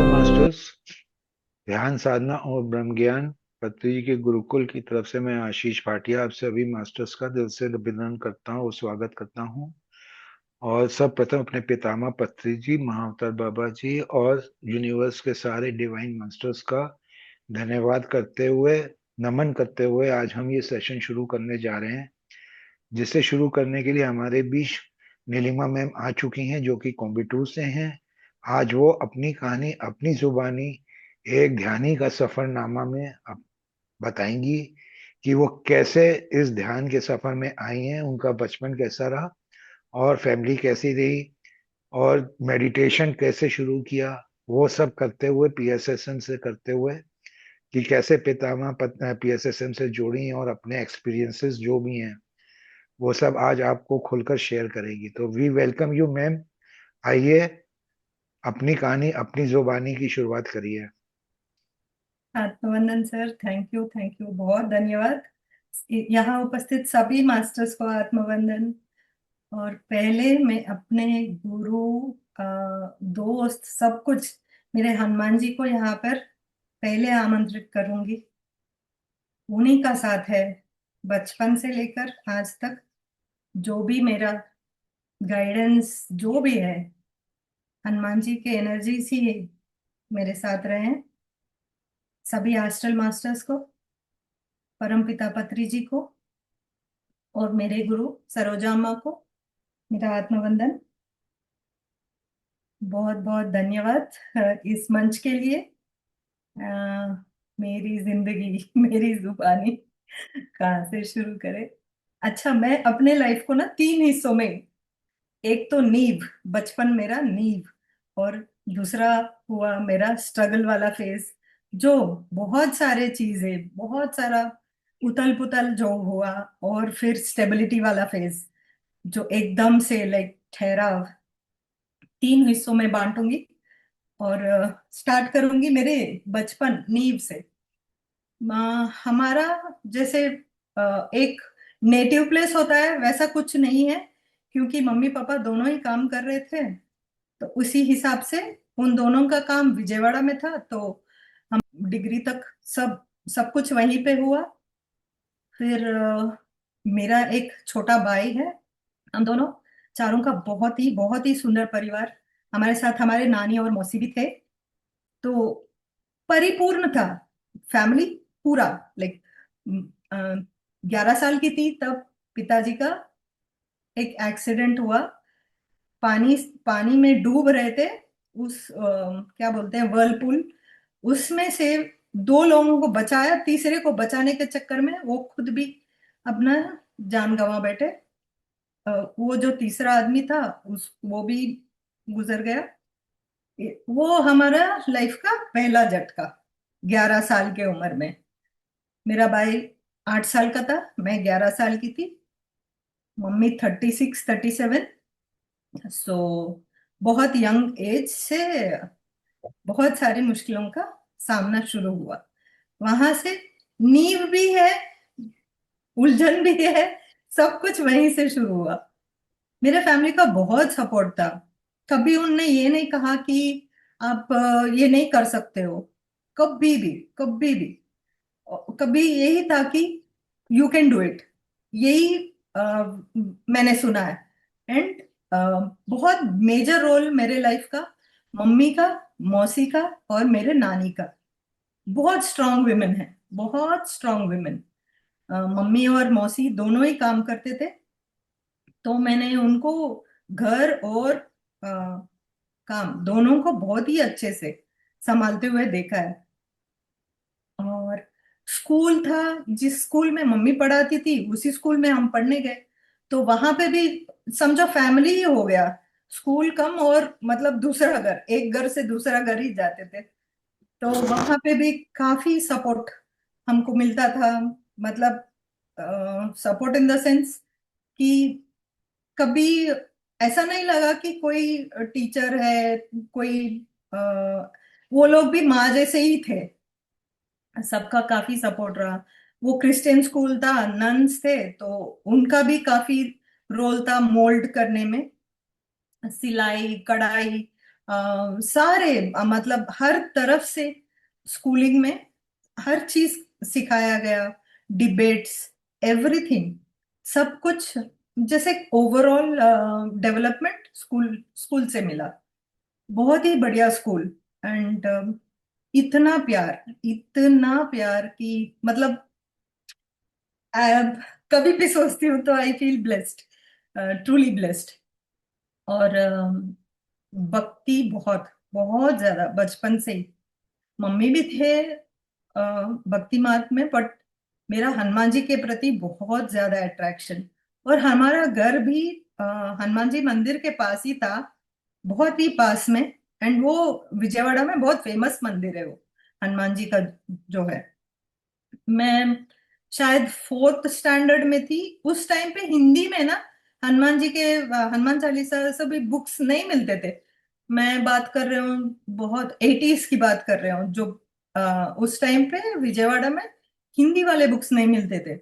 नमस्ते मास्टर्स। ध्यान साधना और ब्रह्म ज्ञान पत्री के गुरुकुल की तरफ से मैं आशीष भाटिया आप सभी मास्टर्स का दिल से अभिनंदन करता हूँ और स्वागत करता हूँ। और सब प्रथम अपने पितामह पत्री जी, महाअवतार बाबा जी और यूनिवर्स के सारे डिवाइन मास्टर्स का धन्यवाद करते हुए, नमन करते हुए आज हम ये सेशन शुरू करने जा रहे हैं, जिसे शुरू करने के लिए हमारे बीच नीलिमा मैम आ चुकी हैं, जो कि कॉम्बिटूर से हैं। आज वो अपनी कहानी अपनी जुबानी एक ध्यानी का सफरनामा में बताएंगी कि वो कैसे इस ध्यान के सफर में आई हैं, उनका बचपन कैसा रहा और फैमिली कैसी रही और मेडिटेशन कैसे शुरू किया, वो सब करते हुए पीएसएसएम से करते हुए कि कैसे पितामह पीएसएसएम से जुड़ी और अपने एक्सपीरियंसेस जो भी हैं वो सब आज आपको खुलकर शेयर करेगी। तो वी वेलकम यू मैम। आइए, अपनी कहानी अपनी जुबानी की शुरुआत करिए। आत्मवंदन सर, थैंक यू बहुत धन्यवाद। यहाँ उपस्थित सभी मास्टर्स को आत्मवंदन। और पहले मैं अपने गुरु, दोस्त, सब कुछ, मेरे हनुमान जी को यहाँ पर पहले आमंत्रित करूंगी। उन्हीं का साथ है बचपन से लेकर आज तक। जो भी मेरा गाइडेंस जो भी है, हनुमान जी के एनर्जीज ही मेरे साथ रहे हैं। सभी एस्ट्रल मास्टर्स को, परमपिता पत्री जी को और मेरे गुरु सरोजा अम्मा को मेरा आत्मवंदन। बहुत बहुत धन्यवाद इस मंच के लिए। अ, मेरी जिंदगी मेरी जुबानी कहाँ से शुरू करें। अच्छा, मैं अपने लाइफ को ना 3 हिस्सों में, एक तो नींव, बचपन मेरा नींव, और दूसरा हुआ मेरा स्ट्रगल वाला फेज, जो बहुत सारे चीजें, बहुत सारा उथल पुथल जो हुआ, और फिर स्टेबिलिटी वाला फेज जो एकदम से लाइक ठहराव। 3 हिस्सों में बांटूंगी और स्टार्ट करूंगी मेरे बचपन नींव से। हमारा जैसे एक नेटिव प्लेस होता है वैसा कुछ नहीं है, क्योंकि मम्मी पापा दोनों ही काम कर रहे थे। तो उसी हिसाब से उन दोनों का काम विजयवाड़ा में था, तो हम डिग्री तक सब सब कुछ वहीं पे हुआ। फिर मेरा एक छोटा भाई है। हम दोनों चारों का बहुत ही सुंदर परिवार। हमारे साथ हमारे नानी और मौसी भी थे। तो परिपूर्ण था फैमिली पूरा। लाइक 11 साल की थी तब पिताजी का एक एक्सीडेंट हुआ। पानी पानी में डूब रहे थे, उस क्या बोलते हैं, वर्लपूल, उसमें से 2 लोगों को बचाया। तीसरे को बचाने के चक्कर में वो खुद भी अपना जान गंवा बैठे। वो जो तीसरा आदमी था उस वो भी गुजर गया। वो हमारा लाइफ का पहला झटका 11 साल के उम्र में। मेरा भाई 8 साल का था, मैं 11 साल की थी, मम्मी 36 37। सो बहुत यंग एज से बहुत सारी मुश्किलों का सामना शुरू हुआ। वहां से नींव भी है, उलझन भी है, सब कुछ वहीं से शुरू हुआ। मेरे फैमिली का बहुत सपोर्ट था। कभी उनने ये नहीं कहा कि आप ये नहीं कर सकते हो। कभी भी, कभी भी। कभी यही था कि यू कैन डू इट। यही मैंने सुना है। एंड बहुत मेजर रोल मेरे लाइफ का मम्मी का, मौसी का और मेरे नानी का। बहुत स्ट्रांग विमेन है, बहुत स्ट्रांग विमेन। मम्मी और मौसी दोनों ही काम करते थे, तो मैंने उनको घर और काम दोनों को बहुत ही अच्छे से संभालते हुए देखा है। और स्कूल था, जिस स्कूल में मम्मी पढ़ाती थी उसी स्कूल में हम पढ़ने गए। तो वहां पे भी समझो फैमिली ही हो गया। स्कूल कम और मतलब दूसरा घर, एक घर से दूसरा घर ही जाते थे। तो वहां पे भी काफी सपोर्ट हमको मिलता था। मतलब सपोर्ट इन द सेंस कि कभी ऐसा नहीं लगा कि कोई टीचर है, कोई अ, वो लोग भी माँ जैसे ही थे। सबका काफी सपोर्ट रहा। वो क्रिश्चियन स्कूल था, नन्स थे, तो उनका भी काफी रोल था मोल्ड करने में। सिलाई कढ़ाई, सारे मतलब हर तरफ से स्कूलिंग में हर चीज सिखाया गया, डिबेट्स, एवरीथिंग, सब कुछ। जैसे ओवरऑल डेवलपमेंट स्कूल स्कूल से मिला। बहुत ही बढ़िया स्कूल। एंड इतना प्यार कि मतलब कभी भी सोचती हूँ तो I feel blessed, truly blessed. और भक्ति बहुत, बहुत ज्यादा बचपन से ही। मम्मी भी थे भक्ति मार्ग में, बट मेरा हनुमान जी के प्रति बहुत ज्यादा अट्रैक्शन। और हमारा घर भी अ, हनुमान जी मंदिर के पास ही था, बहुत ही पास में। एंड वो विजयवाड़ा में बहुत फेमस मंदिर है वो, हनुमान जी का जो है। मैं शायद फोर्थ स्टैंडर्ड में थी उस टाइम पे। हिंदी में ना हनुमान जी के हनुमान चालीसा सभी बुक्स नहीं मिलते थे। मैं बात कर रही हूँ, बहुत एटीज की बात कर रही हूँ, जो उस टाइम पे विजयवाड़ा में हिंदी वाले बुक्स नहीं मिलते थे।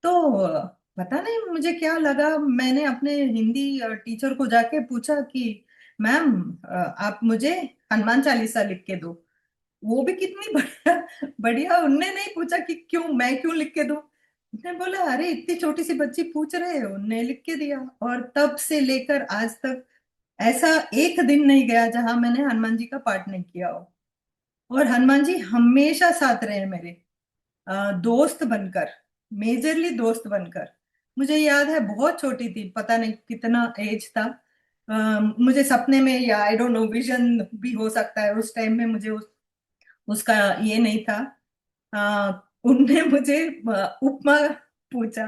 तो पता नहीं मुझे क्या लगा, मैंने अपने हिंदी टीचर को जाके पूछा कि मैम आप मुझे हनुमान चालीसा लिख के दो। वो भी कितनी बढ़िया बढ़िया, उनने नहीं पूछा कि क्यों, मैं क्यों लिख के दूं। उसने बोला अरे इतनी छोटी सी बच्ची पूछ रहे हो, उनने लिख के दिया। और तब से लेकर आज तक ऐसा एक दिन नहीं गया जहां मैंने हनुमान जी का पाठ नहीं किया हो। और हनुमान जी हमेशा साथ रहे मेरे, दोस्त बनकर, मेजरली दोस्त बनकर। मुझे याद है बहुत छोटी थी, पता नहीं कितना एज था, मुझे सपने में, या आई डोंट नो विजन भी हो सकता है, उस टाइम में मुझे उसका ये नहीं था। उनने मुझे उपमा पूछा,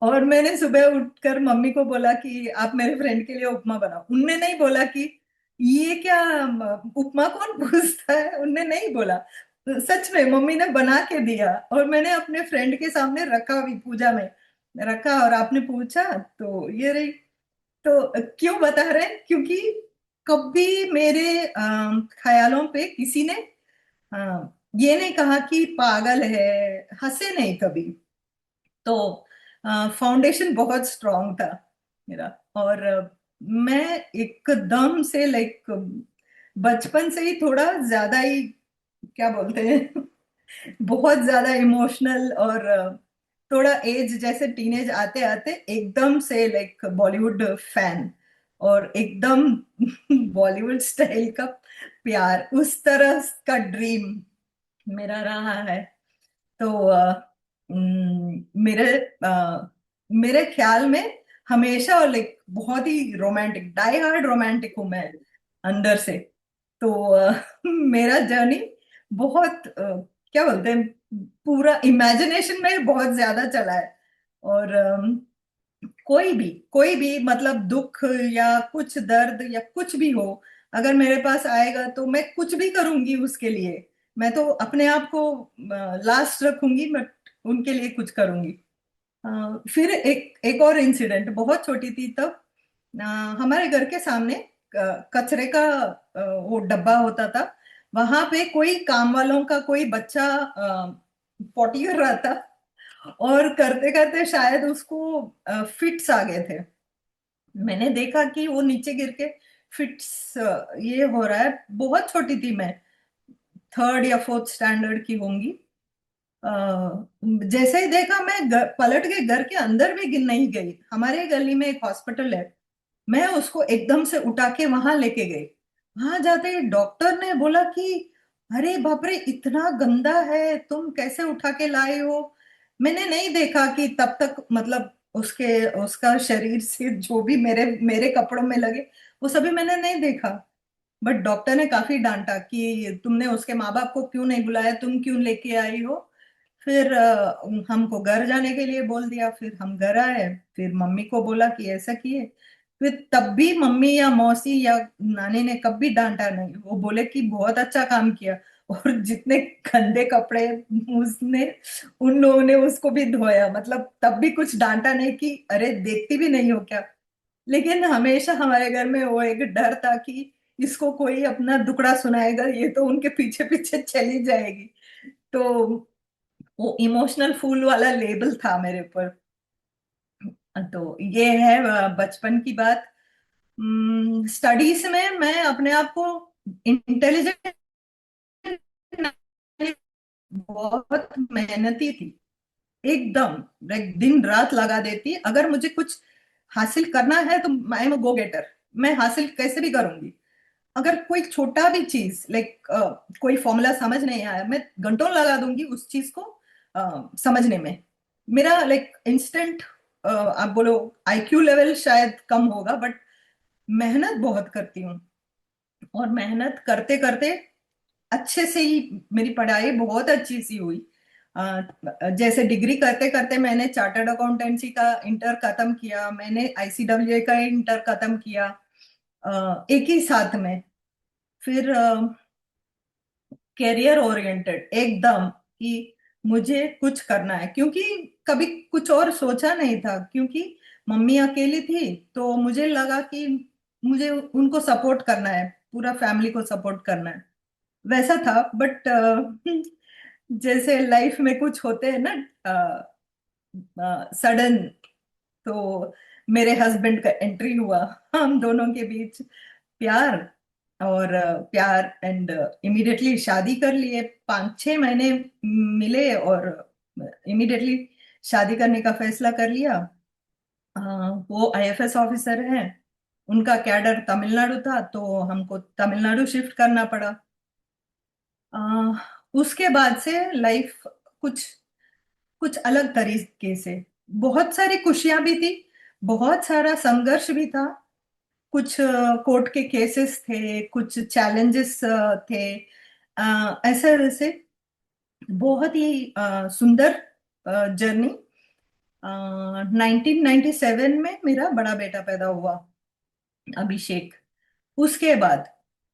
और मैंने सुबह उठकर मम्मी को बोला कि आप मेरे फ्रेंड के लिए उपमा बनाओ। उनने नहीं बोला कि ये क्या, उपमा कौन पूछता है, उनने नहीं बोला। सच में मम्मी ने बना के दिया, और मैंने अपने फ्रेंड के सामने रखा भी, पूजा में रखा। और आपने पूछा तो ये रही। तो क्यों बता रहे हैं? क्योंकि कभी मेरे ख्यालों पे किसी ने ये नहीं कहा कि पागल है, हंसे नहीं कभी। तो फाउंडेशन बहुत स्ट्रांग था मेरा। और मैं एकदम से लाइक बचपन से ही थोड़ा ज्यादा ही, क्या बोलते हैं, बहुत ज्यादा इमोशनल। और थोड़ा एज जैसे टीनेज आते आते एकदम से लाइक बॉलीवुड फैन, और एकदम बॉलीवुड स्टाइल का प्यार, उस तरह का ड्रीम मेरा रहा है। तो मेरे मेरे ख्याल में हमेशा लाइक बहुत ही रोमांटिक, डाई हार्ड रोमांटिक हूं मैं अंदर से। तो मेरा जर्नी बहुत क्या बोलते हैं, पूरा इमेजिनेशन में बहुत ज्यादा चला है। और कोई भी मतलब दुख या कुछ दर्द या कुछ भी हो, अगर मेरे पास आएगा तो मैं कुछ भी करूंगी उसके लिए। मैं तो अपने आप को लास्ट रखूंगी, मैं उनके लिए कुछ करूंगी। फिर एक और इंसिडेंट, बहुत छोटी थी तब। अ, हमारे घर के सामने कचरे का वो डब्बा होता था। वहां पे कोई काम वालों का कोई बच्चा पॉटी कर रहा था, और करते करते शायद उसको फिट्स आ गए थे। मैंने देखा कि वो नीचे गिर के फिट्स ये हो रहा है। बहुत छोटी थी मैं, थर्ड या फोर्थ स्टैंडर्ड की होंगी। अ, जैसे ही देखा, मैं पलट के घर के अंदर भी गिर नहीं गई। हमारे गली में एक हॉस्पिटल है, मैं उसको एकदम से उठा के वहां लेके गई। वहां जाते ही डॉक्टर ने बोला कि अरे बाप रे, इतना गंदा है, तुम कैसे उठा के लाए हो। मैंने नहीं देखा कि तब तक मतलब उसके उसका शरीर से जो भी मेरे मेरे कपड़ों में लगे, वो सभी मैंने नहीं देखा। बट डॉक्टर ने काफी डांटा कि तुमने उसके माँ बाप को क्यों नहीं बुलाया, तुम क्यों लेके आई हो। फिर हमको घर जाने के लिए बोल दिया। फिर हम घर आए, फिर मम्मी को बोला कि ऐसा किए। फिर तब भी मम्मी या मौसी या नानी ने कभी डांटा नहीं, वो बोले कि बहुत अच्छा काम किया। और जितने गंदे कपड़े उसने, उन लोगों ने उसको भी धोया, मतलब तब भी कुछ डांटा नहीं कि अरे देखती भी नहीं हो क्या। लेकिन हमेशा हमारे घर में वो एक डर था कि इसको कोई अपना दुखड़ा सुनाएगा, ये तो उनके पीछे पीछे चली जाएगी। तो वो इमोशनल फूल वाला लेबल था मेरे ऊपर। तो ये है बचपन की बात। स्टडीज में मैं अपने आप को इंटेलिजेंट, बहुत मेहनती थी एकदम, लाइक दिन रात लगा देती। अगर मुझे कुछ हासिल करना है तो आई एम गो गेटर, मैं हासिल कैसे भी करूंगी। अगर कोई छोटा भी चीज लाइक कोई फॉर्मूला समझ नहीं आया, मैं घंटों लगा दूंगी उस चीज को समझने में। मेरा लाइक इंस्टेंट, आप बोलो आईक्यू लेवल शायद कम होगा, बट मेहनत बहुत करती हूँ। और मेहनत करते करते अच्छे से ही मेरी पढ़ाई बहुत अच्छी सी हुई। जैसे डिग्री करते करते मैंने चार्टर्ड अकाउंटेंसी का इंटर खत्म किया, मैंने आईसीडब्ल्यूए का इंटर खत्म किया एक ही साथ में। फिर कैरियर ओरिएंटेड एकदम कि मुझे कुछ करना है, क्योंकि कभी कुछ और सोचा नहीं था, क्योंकि मम्मी अकेली थी तो मुझे लगा कि मुझे उनको सपोर्ट करना है, पूरा फैमिली को सपोर्ट करना है, वैसा था। बट जैसे लाइफ में कुछ होते हैं ना सडन, तो मेरे हस्बैंड का एंट्री हुआ हम दोनों के बीच, प्यार। और प्यार एंड इमीडिएटली शादी कर लिए। 5-6 महीने मिले और इमीडिएटली शादी करने का फैसला कर लिया। अ, वो आईएफएस ऑफिसर हैं, उनका कैडर तमिलनाडु था तो हमको तमिलनाडु शिफ्ट करना पड़ा। अ, उसके बाद से लाइफ कुछ कुछ अलग तरीके से, बहुत सारी खुशियां भी थी, बहुत सारा संघर्ष भी था। कुछ कोर्ट के केसेस थे, कुछ चैलेंजेस थे, ऐसे वैसे बहुत ही सुंदर जर्नी। 1997 में मेरा बड़ा बेटा पैदा हुआ, अभिषेक। उसके बाद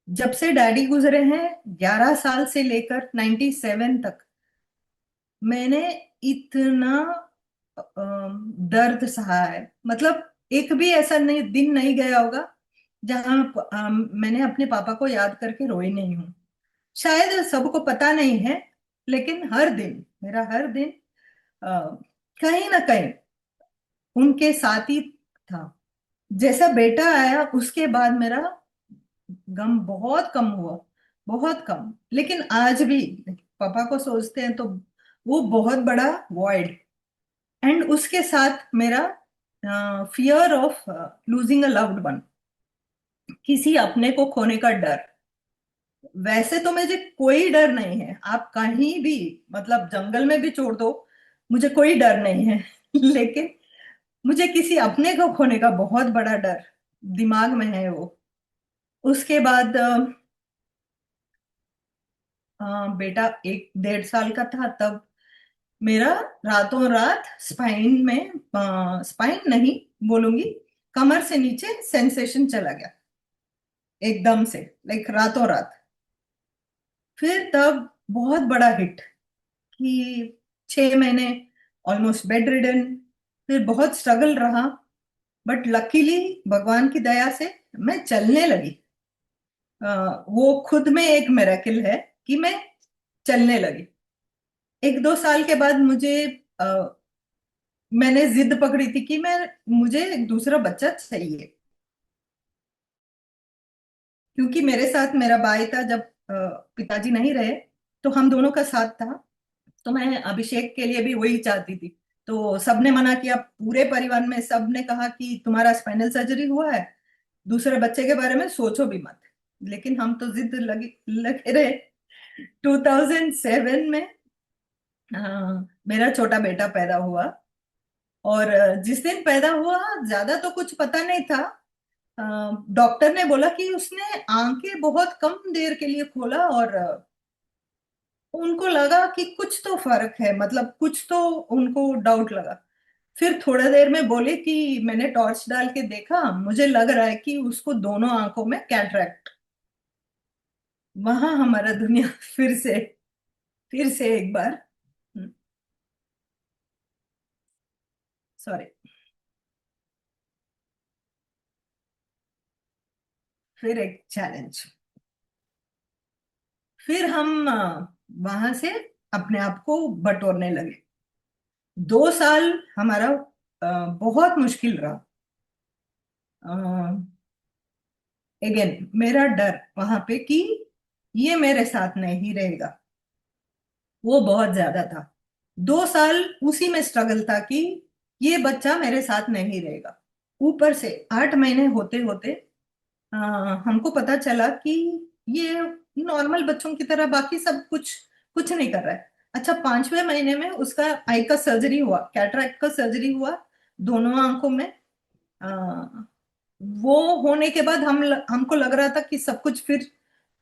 जब से डैडी गुजरे हैं, 11 साल से लेकर 97 तक, मैंने इतना दर्द सहा है। मतलब एक भी ऐसा नहीं दिन नहीं गया होगा जहां मैंने अपने पापा को याद करके रोई नहीं हूं। शायद सबको पता नहीं है, लेकिन हर दिन, मेरा हर दिन अ, कहीं ना कहीं उनके साथ ही था। जैसा बेटा आया उसके बाद मेरा गम बहुत कम हुआ, बहुत कम। लेकिन आज भी पापा को सोचते हैं तो वो बहुत बड़ा वॉइड। एंड उसके साथ मेरा fear of losing a loved one, किसी अपने को खोने का डर। वैसे तो मुझे कोई डर नहीं है, आप कहीं भी, मतलब जंगल में भी छोड़ दो, मुझे कोई डर नहीं है लेकिन मुझे किसी अपने को खोने का बहुत बड़ा डर दिमाग में है वो। उसके बाद बेटा 1-1.5 साल का था तब मेरा रातों रात स्पाइन में, स्पाइन नहीं बोलूंगी, कमर से नीचे सेंसेशन चला गया एकदम से, लाइक रातों रात। फिर तब बहुत बड़ा हिट कि 6 महीने ऑलमोस्ट बेड रिडन। फिर बहुत स्ट्रगल रहा, बट लकीली भगवान की दया से मैं चलने लगी। वो खुद में एक मिरेकल है कि मैं चलने लगी। 1-2 साल के बाद मुझे अ, मैंने जिद पकड़ी थी कि मैं मुझे एक दूसरा बच्चा चाहिए, क्योंकि मेरे साथ मेरा भाई था जब पिताजी नहीं रहे, तो हम दोनों का साथ था। तो मैं अभिषेक के लिए भी वही चाहती थी। तो सबने मना किया, पूरे परिवार में सबने कहा कि तुम्हारा स्पाइनल सर्जरी हुआ है, दूसरे बच्चे के बारे में सोचो भी मत। लेकिन हम तो जिद लगी लगे रहे। 2007 में मेरा छोटा बेटा पैदा हुआ। और जिस दिन पैदा हुआ, ज्यादा तो कुछ पता नहीं था। डॉक्टर ने बोला कि उसने आंखें बहुत कम देर के लिए खोला, और उनको लगा कि कुछ तो फर्क है, मतलब कुछ तो उनको डाउट लगा। फिर थोड़ा देर में बोले कि मैंने टॉर्च डाल के देखा, मुझे लग रहा है कि उसको दोनों आंखों में कैटरेक्ट। वहां हमारा दुनिया फिर से एक बार, सॉरी, फिर एक चैलेंज। फिर हम वहां से अपने आप को बटोरने लगे। 2 साल हमारा बहुत मुश्किल रहा। अगेन मेरा डर वहां पे कि ये मेरे साथ नहीं रहेगा, वो बहुत ज्यादा था। 2 साल उसी में स्ट्रगल था कि ये बच्चा मेरे साथ नहीं रहेगा। ऊपर से 8 महीने होते होते अ, हमको पता चला कि ये नॉर्मल बच्चों की तरह बाकी सब कुछ कुछ नहीं कर रहा है। अच्छा, 5वें महीने में उसका आई का सर्जरी हुआ, कैटरैक्ट का सर्जरी हुआ दोनों आंखों में। अ, वो होने के बाद हमको लग रहा था कि सब कुछ फिर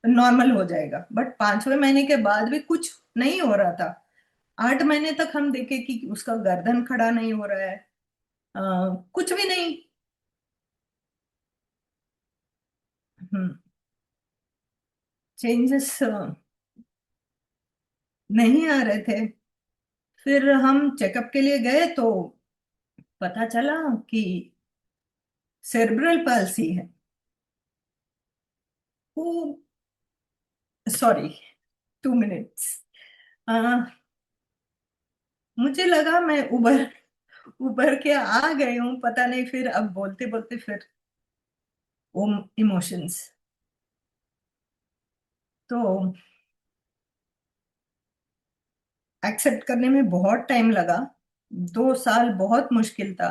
नॉर्मल हो जाएगा, बट 5वें महीने के बाद भी कुछ नहीं हो रहा था। 8 महीने तक हम देखे कि उसका गर्दन खड़ा नहीं हो रहा है, अ, कुछ भी नहीं। चेंजेस नहीं आ रहे थे। फिर हम चेकअप के लिए गए तो पता चला कि सेरेब्रल palsy है। वो, सॉरी, 2 मिनट्स। मुझे लगा मैं उबर उबर के आ गई हूँ, पता नहीं फिर अब बोलते बोलते फिर वो इमोशंस। तो एक्सेप्ट करने में बहुत टाइम लगा, 2 साल बहुत मुश्किल था।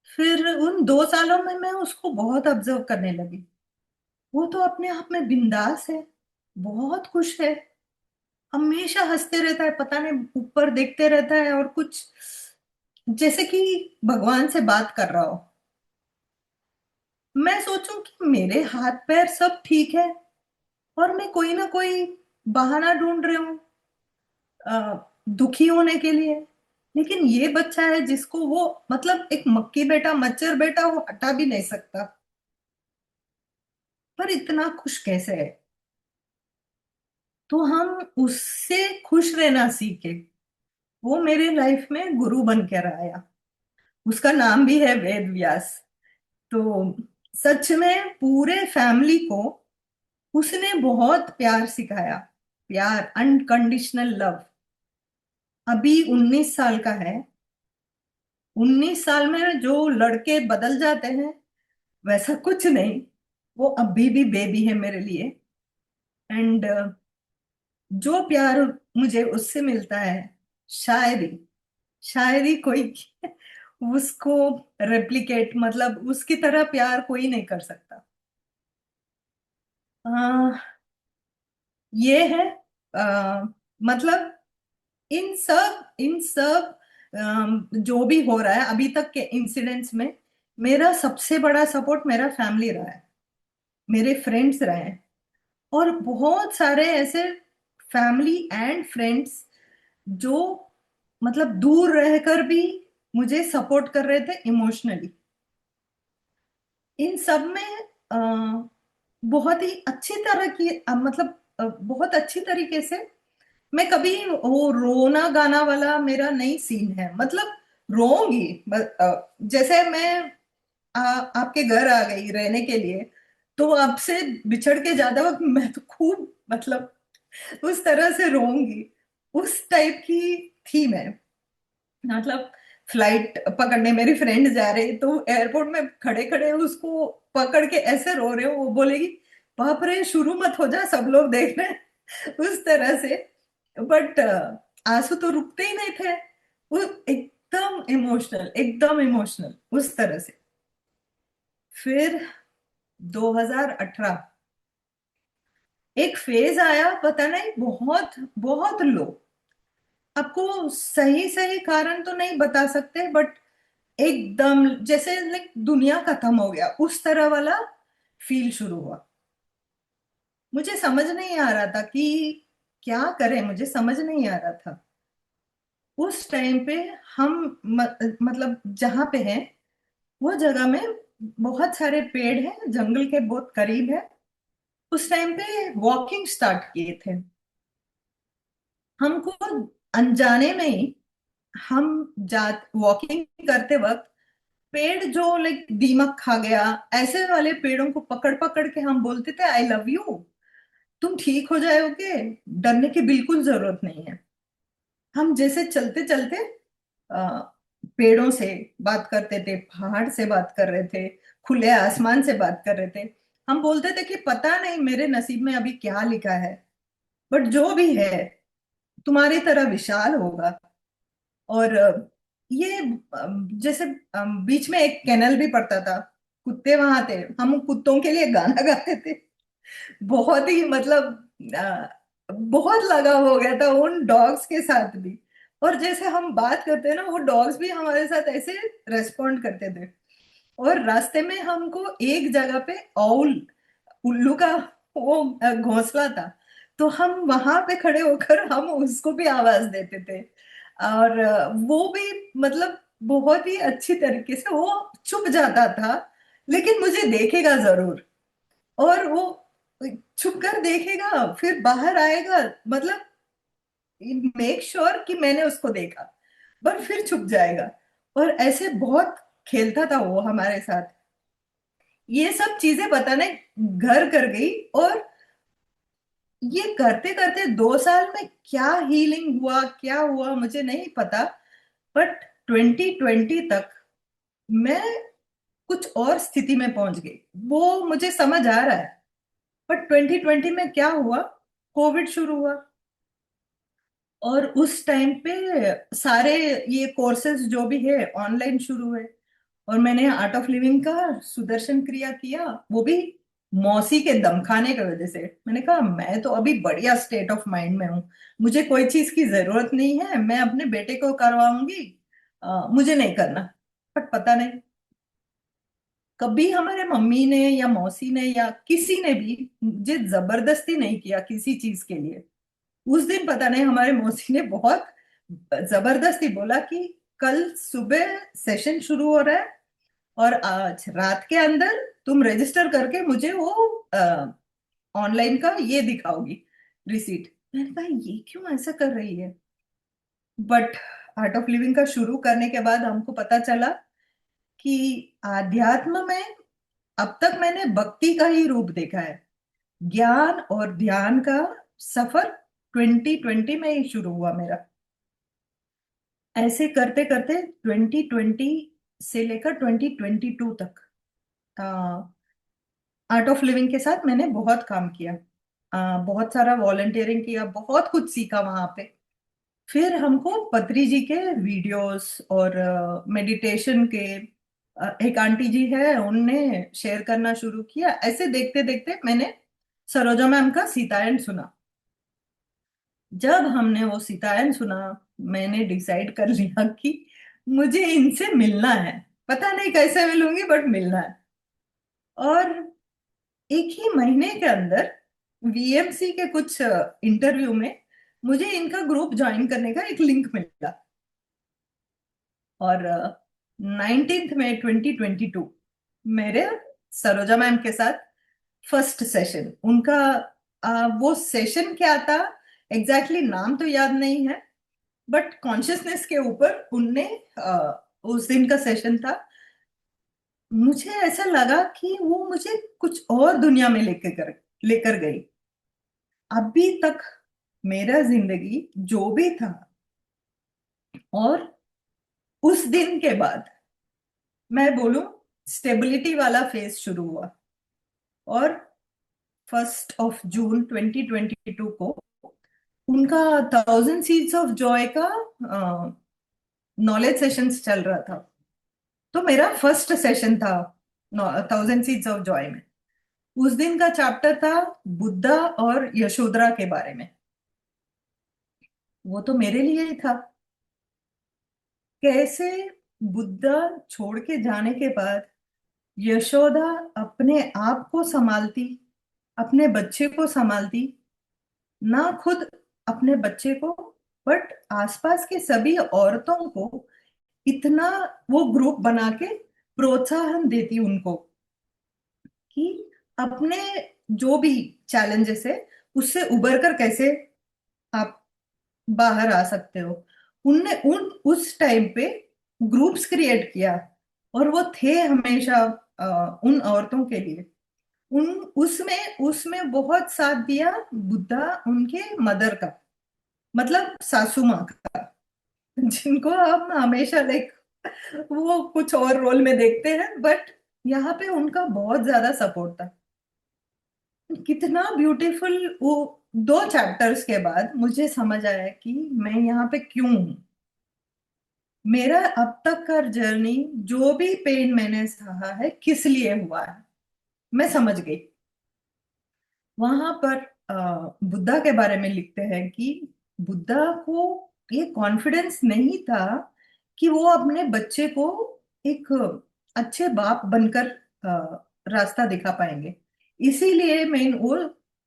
फिर उन 2 सालों में मैं उसको बहुत ऑब्जर्व करने लगी। वो तो अपने आप में बिंदास है, बहुत खुश है, हमेशा हंसते रहता है, पता नहीं ऊपर देखते रहता है और कुछ जैसे कि भगवान से बात कर रहा हो। मैं सोचूं कि मेरे हाथ पैर सब ठीक है और मैं कोई ना कोई बहाना ढूंढ रही हूँ दुखी होने के लिए। लेकिन ये बच्चा है जिसको वो, मतलब एक मक्खी बेटा मच्छर बेटा वो हटा भी नहीं सकता, पर इतना खुश कैसे है। तो हम उससे खुश रहना सीखे। वो मेरे लाइफ में गुरु बन कर आया। उसका नाम भी है वेद व्यास। तो सच में पूरे फैमिली को उसने बहुत प्यार सिखाया, प्यार, अनकंडीशनल लव। अभी 19 साल का है। 19 साल में जो लड़के बदल जाते हैं वैसा कुछ नहीं। वो अभी भी बेबी है मेरे लिए। एंड जो प्यार मुझे उससे मिलता है, शायद ही शायद ही कोई उसको रेप्लिकेट, मतलब उसकी तरह प्यार कोई नहीं कर सकता। ये है, मतलब इन सब जो भी हो रहा है अभी तक के इंसिडेंट्स में, मेरा सबसे बड़ा सपोर्ट मेरा फैमिली रहा है, मेरे फ्रेंड्स रहे हैं। और बहुत सारे ऐसे फैमिली एंड फ्रेंड्स जो मतलब दूर रहकर भी मुझे सपोर्ट कर रहे थे इमोशनली। इन सब में अ, बहुत ही अच्छी तरह की मतलब बहुत अच्छी तरीके से मैं कभी वो रोना गाना वाला मेरा नहीं सीन है, मतलब रोऊंगी जैसे मैं आपके घर आ गई रहने के लिए, तो आपसे बिछड़ के ज्यादा वक्त मैं तो खूब, मतलब उस तरह से रोऊंगी, उस टाइप की थी मैं। मतलब फ्लाइट पकड़ने मेरी फ्रेंड जा रही तो एयरपोर्ट में खड़े खड़े उसको पकड़ के ऐसे रो रहे हो, वो बोलेगी बाप रे शुरू मत हो जा सब लोग देख रहे हैं, उस तरह से। बट आंसू तो रुकते ही नहीं थे। वो एकदम इमोशनल, एकदम इमोशनल उस तरह से। फिर 2018 एक फेज आया, पता नहीं बहुत बहुत लो। आपको सही सही कारण तो नहीं बता सकते, बट एकदम जैसे लाइक दुनिया खत्म हो गया उस तरह वाला फील शुरू हुआ। मुझे समझ नहीं आ रहा था कि क्या करें, मुझे समझ नहीं आ रहा था उस टाइम पे। हम मतलब जहां पे हैं वो जगह में बहुत सारे पेड़ हैं, जंगल के बहुत करीब है। उस टाइम पे वॉकिंग स्टार्ट किए थे हमको, अनजाने में ही। हम जा वॉकिंग करते वक्त पेड़ जो लाइक दीमक खा गया, ऐसे वाले पेड़ों को पकड़ पकड़ के हम बोलते थे आई लव यू, तुम ठीक हो जाओगे, डरने की बिल्कुल जरूरत नहीं है। हम जैसे चलते चलते आ, पेड़ों से बात करते थे, पहाड़ से बात कर रहे थे, खुले आसमान से बात कर रहे थे। हम बोलते थे कि पता नहीं मेरे नसीब में अभी क्या लिखा है, बट जो भी है तुम्हारी तरह विशाल होगा। और ये जैसे बीच में एक कैनल भी पड़ता था, कुत्ते वहां थे, हम कुत्तों के लिए गाना गाते थे। बहुत ही मतलब बहुत लगाव हो गया था उन डॉग्स के साथ भी। और जैसे हम बात करते हैं ना, वो डॉग्स भी हमारे साथ ऐसे रेस्पॉन्ड करते थे। और रास्ते में हमको एक जगह पे औल उल्लू का वो घोंसला था, तो हम वहां पे खड़े होकर हम उसको भी आवाज देते थे। और वो भी मतलब बहुत ही अच्छी तरीके से वो छुप जाता था, लेकिन मुझे देखेगा जरूर। और वो छुप कर देखेगा, फिर बाहर आएगा, मतलब मेक श्योर कि मैंने उसको देखा, पर फिर छुप जाएगा। और ऐसे बहुत खेलता था वो हमारे साथ। ये सब चीजें पता नहीं घर कर गई। और ये करते करते 2 साल में क्या हीलिंग हुआ, क्या हुआ मुझे नहीं पता। बट 2020 तक मैं कुछ और स्थिति में पहुंच गई, वो मुझे समझ आ रहा है। बट 2020 में क्या हुआ, कोविड शुरू हुआ। और उस टाइम पे सारे ये कोर्सेज जो भी है ऑनलाइन शुरू हुए। और मैंने आर्ट ऑफ लिविंग का सुदर्शन क्रिया किया, वो भी मौसी के दम खाने की वजह से। मैंने कहा मैं तो अभी बढ़िया स्टेट ऑफ माइंड में हूँ, मुझे कोई चीज की जरूरत नहीं है, मैं अपने बेटे को करवाऊंगी, मुझे नहीं करना। बट पता नहीं कभी हमारे मम्मी ने या मौसी ने या किसी ने भी मुझे जबरदस्ती नहीं किया किसी चीज के लिए। उस दिन पता नहीं हमारे मौसी ने बहुत जबरदस्ती बोला कि कल सुबह सेशन शुरू हो रहा है, और आज रात के अंदर तुम रजिस्टर करके मुझे वो ऑनलाइन का ये दिखाओगी, रिसीट। मैंने कहा ये क्यों ऐसा कर रही है। बट आर्ट ऑफ लिविंग का शुरू करने के बाद हमको पता चला कि आध्यात्म में अब तक मैंने भक्ति का ही रूप देखा है। ज्ञान और ध्यान का सफर 2020 में ही शुरू हुआ मेरा। ऐसे करते करते 2020 से लेकर 2022 तक आर्ट ऑफ लिविंग के साथ मैंने बहुत काम किया। बहुत सारा वॉलंटियरिंग किया, बहुत कुछ सीखा वहां पे। फिर हमको पत्री जी के वीडियोस और मेडिटेशन के एक आंटी जी है उनने शेयर करना शुरू किया। ऐसे देखते देखते मैंने सरोजा मैम का सीतायन सुना। जब हमने वो सीतायन सुना, मैंने डिसाइड कर लिया कि मुझे इनसे मिलना है। पता नहीं कैसे मिलूंगी, बट मिलना है। और एक ही महीने के अंदर वीएमसी के कुछ इंटरव्यू में मुझे इनका ग्रुप ज्वाइन करने का एक लिंक मिला। और 19 मई 2022 मेरे सरोजा मैम के साथ फर्स्ट सेशन उनका। वो सेशन क्या था एग्जैक्टली नाम तो याद नहीं है, बट कॉन्शियसनेस के ऊपर उनने उस दिन का सेशन था। मुझे ऐसा लगा कि वो मुझे कुछ और दुनिया में लेकर गई। अभी तक मेरा जिंदगी जो भी था, और उस दिन के बाद मैं बोलूं स्टेबिलिटी वाला फेज शुरू हुआ। और 1 जून 2022 को उनका 1000 सीड्स ऑफ जॉय का नॉलेज सेशंस चल रहा था। तो मेरा फर्स्ट सेशन था 1000 सीड्स ऑफ जॉय में। उस दिन का चैप्टर था बुद्धा और यशोधरा के बारे में। वो तो मेरे लिए ही था, कैसे बुद्धा छोड़ के जाने के बाद यशोदा अपने आप को संभालती, अपने बच्चे को संभालती, ना खुद अपने बच्चे को, बट आसपास के सभी औरतों को इतना वो ग्रुप बना के प्रोत्साहन देती उनको कि अपने जो भी चैलेंजेस है उससे उबर कर कैसे आप बाहर आ सकते हो। उनने उन उस टाइम पे ग्रुप्स क्रिएट किया, और वो थे हमेशा उन औरतों के लिए। उन उसमें उसमें बहुत साथ दिया बुद्धा उनके मदर का, मतलब सासू माँ का, जिनको हम हमेशा लाइक वो कुछ और रोल में देखते हैं, बट यहाँ पे उनका बहुत ज्यादा सपोर्ट था। कितना ब्यूटीफुल वो। 2 चैप्टर्स के बाद मुझे समझ आया कि मैं यहाँ पे क्यों हूँ। मेरा अब तक का जर्नी, जो भी पेन मैंने सहा है, किस लिए हुआ है, मैं समझ गई। वहां पर बुद्धा के बारे में लिखते हैं कि बुद्धा को ये कॉन्फिडेंस नहीं था कि वो अपने बच्चे को एक अच्छे बाप बनकर रास्ता दिखा पाएंगे। इसीलिए मैं वो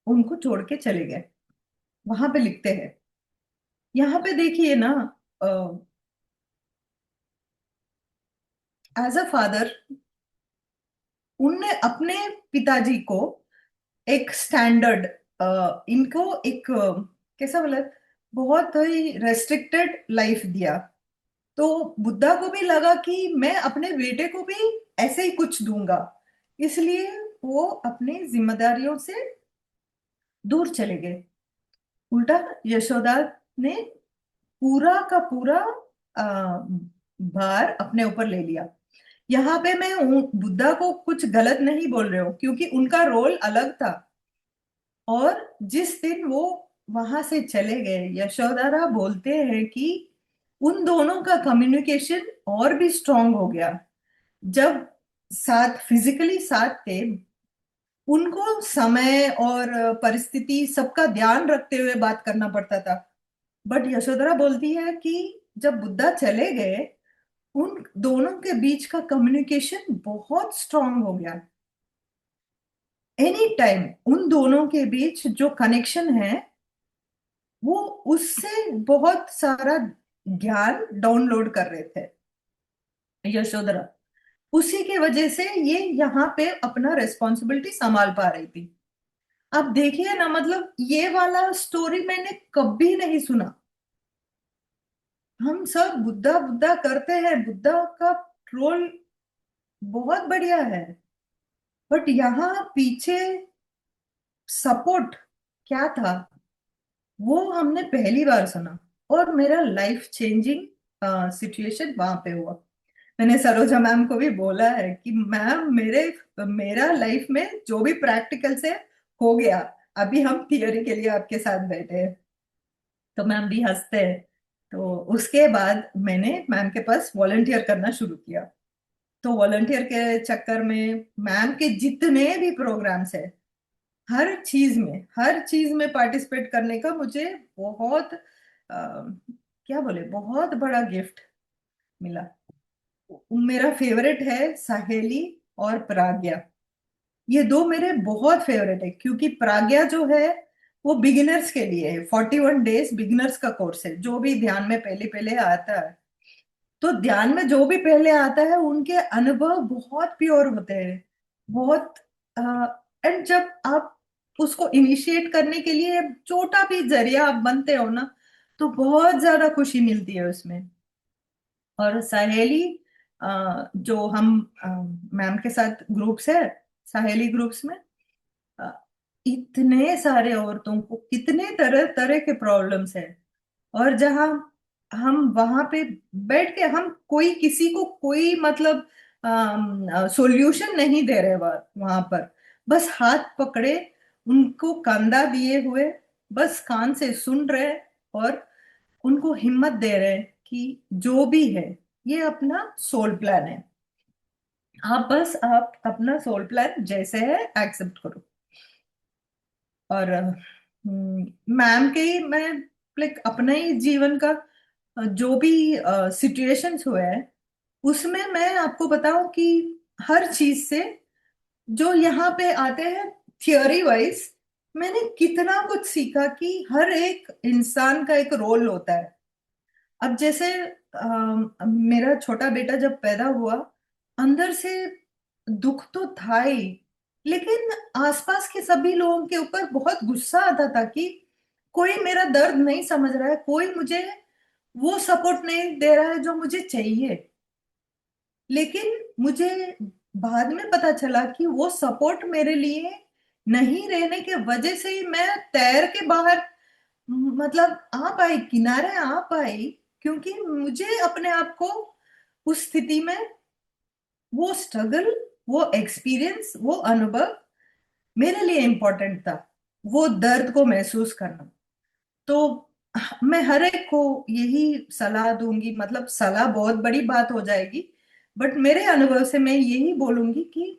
उनको छोड़ के चले गए। वहां पे लिखते हैं। यहाँ पे देखिए ना, एज अ फादर उनने अपने पिताजी को एक स्टैंडर्ड, इनको एक कैसा बोला, बहुत ही रेस्ट्रिक्टेड लाइफ दिया। तो बुद्धा को भी लगा कि मैं अपने बेटे को भी ऐसे ही कुछ दूंगा। इसलिए वो अपनी जिम्मेदारियों से दूर चले गए। उल्टा यशोदा ने पूरा का पूरा भार अपने ऊपर ले लिया। यहाँ पे मैं बुद्धा को कुछ गलत नहीं बोल रही हूँ, क्योंकि उनका रोल अलग था। और जिस दिन वो वहां से चले गए, यशोधरा बोलते हैं कि उन दोनों का कम्युनिकेशन और भी स्ट्रांग हो गया। जब साथ फिजिकली साथ थे, उनको समय और परिस्थिति सबका ध्यान रखते हुए बात करना पड़ता था। बट यशोधरा बोलती है कि जब बुद्धा चले गए, उन दोनों के बीच का कम्युनिकेशन बहुत स्ट्रांग हो गया। एनी टाइम उन दोनों के बीच जो कनेक्शन है, वो उससे बहुत सारा ज्ञान डाउनलोड कर रहे थे यशोधरा। उसी के वजह से ये यहाँ पे अपना रिस्पॉन्सिबिलिटी संभाल पा रही थी। अब देखिए ना, मतलब ये वाला स्टोरी मैंने कभी नहीं सुना। हम सब बुद्धा बुद्धा करते हैं, बुद्धा का रोल बहुत बढ़िया है, बट यहाँ पीछे सपोर्ट क्या था, वो हमने पहली बार सुना। और मेरा लाइफ चेंजिंग सिचुएशन वहां पे हुआ। मैंने सरोजा मैम को भी बोला है कि मैम, मेरा लाइफ में जो भी प्रैक्टिकल से हो गया, अभी हम थियोरी के लिए आपके साथ बैठे हैं। तो मैम भी हंसते हैं। तो उसके बाद मैंने मैम के पास वॉलंटियर करना शुरू किया। तो वॉलंटियर के चक्कर में मैम के जितने भी प्रोग्राम्स है, हर चीज में पार्टिसिपेट करने का मुझे बहुत क्या बोले, बहुत बड़ा गिफ्ट मिला। मेरा फेवरेट है साहेली और प्राज्ञा। ये दो मेरे बहुत फेवरेट है, क्योंकि प्राज्ञा जो है वो बिगिनर्स के लिए है। 41 डेज बिगिनर्स का कोर्स है, जो भी ध्यान में पहले पहले आता है। तो ध्यान में जो भी पहले आता है, उनके अनुभव बहुत प्योर होते हैं, बहुत। एंड जब आप उसको इनिशिएट करने के लिए छोटा भी जरिया आप बनते हो ना, तो बहुत ज्यादा खुशी मिलती है उसमें। और सहेली, जो हम मैम के साथ ग्रुप्स है, सहेली ग्रुप्स में अ, इतने सारे औरतों को कितने तरह तरह के प्रॉब्लम्स है। और जहाँ हम वहां पे बैठ के, हम कोई किसी को कोई मतलब सॉल्यूशन नहीं दे रहे वहां पर, बस हाथ पकड़े, उनको कंधा दिए हुए, बस कान से सुन रहे, और उनको हिम्मत दे रहे कि जो भी है, ये अपना सोल प्लान है। आप अपना सोल प्लान जैसे है एक्सेप्ट करो। और मैम के ही मैं, लाइक अपने ही जीवन का जो भी सिचुएशंस हुए हैं, उसमें मैं आपको बताऊं कि हर चीज से जो यहाँ पे आते हैं थियोरी वाइज, मैंने कितना कुछ सीखा कि हर एक इंसान का एक रोल होता है। अब जैसे मेरा छोटा बेटा जब पैदा हुआ, अंदर से दुख तो था ही, लेकिन आसपास के सभी लोगों के ऊपर बहुत गुस्सा आता था कि कोई मेरा दर्द नहीं समझ रहा है, कोई मुझे वो सपोर्ट नहीं दे रहा है जो मुझे चाहिए। लेकिन मुझे बाद में पता चला कि वो सपोर्ट मेरे लिए नहीं रहने के वजह से ही मैं तैर के बाहर, मतलब आ पाई, किनारे आ पाई। क्योंकि मुझे अपने आप को उस स्थिति में, वो स्ट्रगल, वो एक्सपीरियंस, वो अनुभव मेरे लिए इम्पोर्टेंट था वो दर्द को महसूस करना। तो मैं हर एक को यही सलाह दूंगी, मतलब सलाह बहुत बड़ी बात हो जाएगी, बट मेरे अनुभव से मैं यही बोलूंगी कि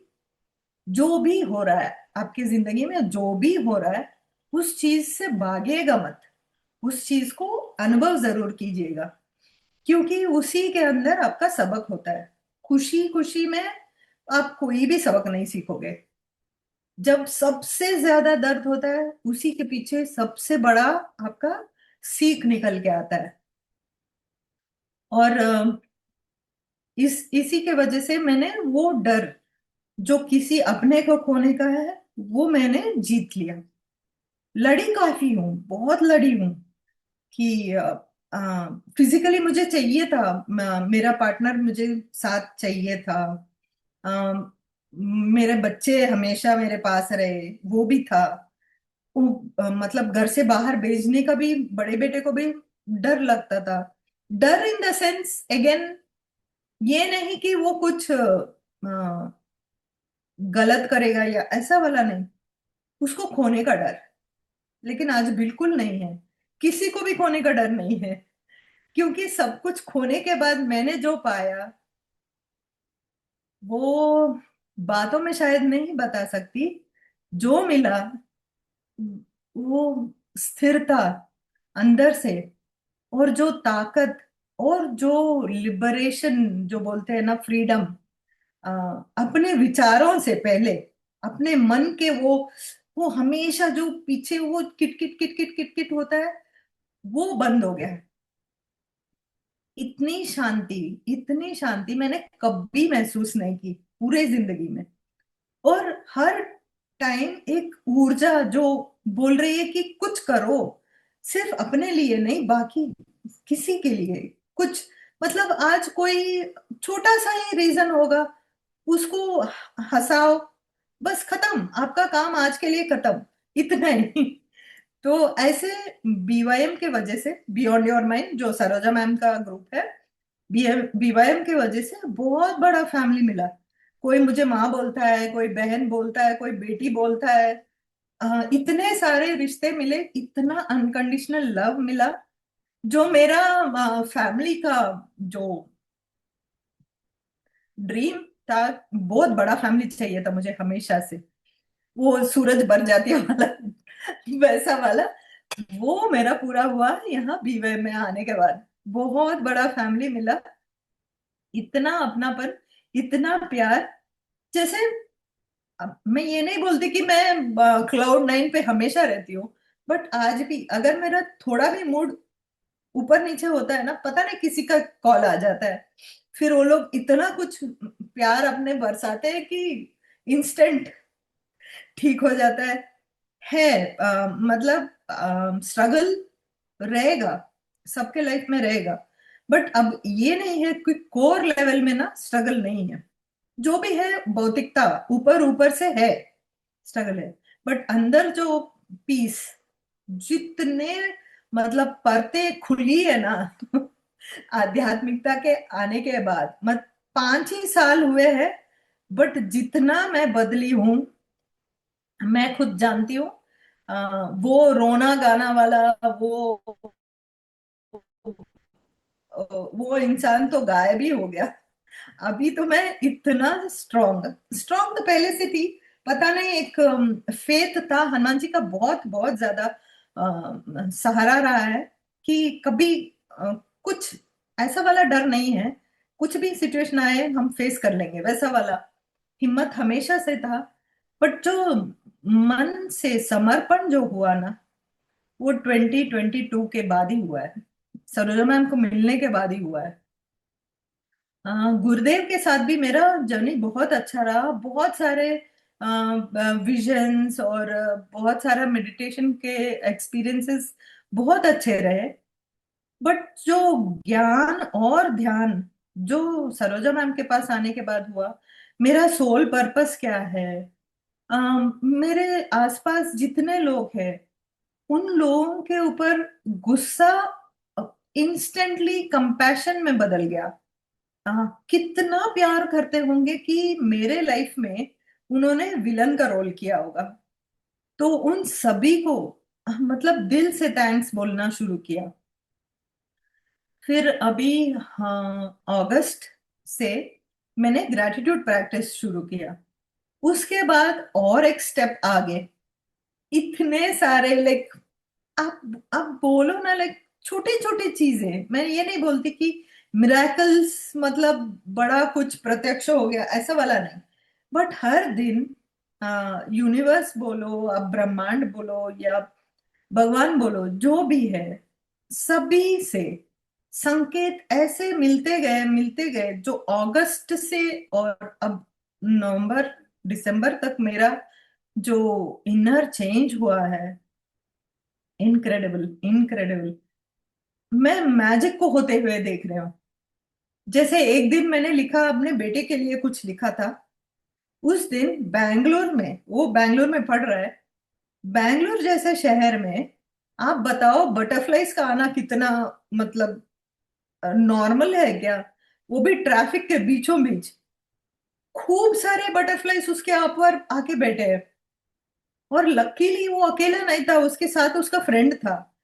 जो भी हो रहा है आपकी जिंदगी में, जो भी हो रहा है, उस चीज से भागिएगा मत, उस चीज को अनुभव जरूर कीजिएगा, क्योंकि उसी के अंदर आपका सबक होता है। खुशी खुशी में आप कोई भी सबक नहीं सीखोगे। जब सबसे ज्यादा दर्द होता है, उसी के पीछे सबसे बड़ा आपका सीख निकल के आता है। और इसी के वजह से मैंने वो डर जो किसी अपने को खोने का है, वो मैंने जीत लिया। लड़ी काफी हूँ, बहुत लड़ी हूँ कि फिजिकली मुझे चाहिए था, मेरा पार्टनर मुझे साथ चाहिए था। अ, मेरे बच्चे हमेशा मेरे पास रहे, वो भी था। मतलब घर से बाहर भेजने का भी बड़े बेटे को भी डर लगता था। डर इन द सेंस अगेन, ये नहीं कि वो कुछ गलत करेगा या ऐसा वाला नहीं, उसको खोने का डर। लेकिन आज बिल्कुल नहीं है, किसी को भी खोने का डर नहीं है, क्योंकि सब कुछ खोने के बाद मैंने जो पाया, वो बातों में शायद नहीं बता सकती। जो मिला वो स्थिरता अंदर से, और जो ताकत, और जो लिबरेशन जो बोलते हैं ना, फ्रीडम, अपने विचारों से पहले, अपने मन के वो हमेशा जो पीछे वो kit kit kit kit kit kit होता है, वो बंद हो गया। इतनी शांति, इतनी शांति मैंने कभी महसूस नहीं की पूरे जिंदगी में। और हर टाइम एक ऊर्जा जो बोल रही है कि कुछ करो, सिर्फ अपने लिए नहीं, बाकी किसी के लिए कुछ। मतलब आज कोई छोटा सा ही रीजन होगा, उसको हंसाओ, बस खत्म, आपका काम आज के लिए खत्म, इतना ही। तो ऐसे बीवाईएम के वजह से, बियॉन्ड योर माइंड जो सरोजा मैम का ग्रुप है, बीवाईएम की वजह से बहुत बड़ा फैमिली मिला। कोई मुझे माँ बोलता है, कोई बहन बोलता है, कोई बेटी बोलता है। इतने सारे रिश्ते मिले, इतना अनकंडीशनल लव मिला, जो मेरा फैमिली का जो ड्रीम था। बहुत बड़ा फैमिली चाहिए था मुझे हमेशा से, वो सूरज बर जाती है वाला वैसा वाला, वो मेरा पूरा हुआ यहाँ बीवे में आने के बाद। बहुत बड़ा फैमिली मिला, इतना अपनापन, इतना प्यार। जैसे अब मैं ये नहीं बोलती कि मैं क्लाउड नाइन पे हमेशा रहती हूँ, बट आज भी अगर मेरा थोड़ा भी मूड ऊपर नीचे होता है ना, पता नहीं किसी का कॉल आ जाता है, फिर वो लोग इतना कुछ प्यार अपने बरसाते हैं कि इंस्टेंट ठीक हो जाता है। मतलब स्ट्रगल रहेगा, सबके लाइफ में रहेगा, बट अब ये नहीं है कि कोर लेवल में ना स्ट्रगल नहीं है। जो भी है भौतिकता, ऊपर ऊपर से है, स्ट्रगल है, बट अंदर जो पीस, जितने मतलब परतें खुली है ना आध्यात्मिकता के आने के बाद, मत 5 ही साल हुए हैं, बट जितना मैं बदली हूँ मैं खुद जानती हूँ। वो रोना गाना वाला, वो वो इंसान तो गायब ही हो गया। अभी तो मैं इतना स्ट्रांग, स्ट्रांग तो पहले से थी, पता नहीं एक फेथ था, हनुमान जी का बहुत बहुत ज्यादा सहारा रहा है कि कभी कुछ ऐसा वाला डर नहीं है, कुछ भी सिचुएशन आए हम फेस कर लेंगे, वैसा वाला हिम्मत हमेशा से था। बट जो मन से समर्पण जो हुआ ना, वो 2022 के बाद ही हुआ है, सरोजा मैम को मिलने के बाद ही हुआ है। गुरुदेव के साथ भी मेरा जर्नी बहुत अच्छा रहा, बहुत सारे विजन्स और बहुत सारा मेडिटेशन के एक्सपीरियंसेस बहुत अच्छे रहे। बट जो ज्ञान और ध्यान जो सरोजा मैम के पास आने के बाद हुआ, मेरा सोल पर्पस क्या है, मेरे आसपास जितने लोग हैं उन लोगों के ऊपर गुस्सा इंस्टेंटली कंपैशन में बदल गया। कितना प्यार करते होंगे कि मेरे लाइफ में उन्होंने विलन का रोल किया होगा। तो उन सभी को मतलब दिल से थैंक्स बोलना शुरू किया। फिर अभी हाँ, अगस्त से मैंने ग्रैटिट्यूड प्रैक्टिस शुरू किया। उसके बाद और एक स्टेप आगे, इतने सारे लाइक, आप बोलो ना लाइक, छोटी छोटी चीजें, मैं ये नहीं बोलती कि मिराकल्स मतलब बड़ा कुछ प्रत्यक्ष हो गया, ऐसा वाला नहीं। बट हर दिन यूनिवर्स बोलो, आप ब्रह्मांड बोलो या भगवान बोलो, जो भी है, सभी से संकेत ऐसे मिलते गए जो अगस्त से और अब नवंबर दिसंबर तक मेरा जो इनर चेंज हुआ है, इनक्रेडिबल इनक्रेडिबल। मैं मैजिक को होते हुए देख रही हूँ। जैसे एक दिन मैंने लिखा, अपने बेटे के लिए कुछ लिखा था। उस दिन बैंगलोर में, वो बैंगलोर में पढ़ रहा है, बैंगलोर जैसे शहर में आप बताओ बटरफ्लाईज का आना कितना मतलब नॉर्मल है क्या? वो भी ट्रैफिक के बीचों बीच खूब सारे बटरफ्लाईज उसके ऊपर आके बैठे हैं। और लकीली वो अकेला नहीं था, उसके साथ उसका फ्रेंड था।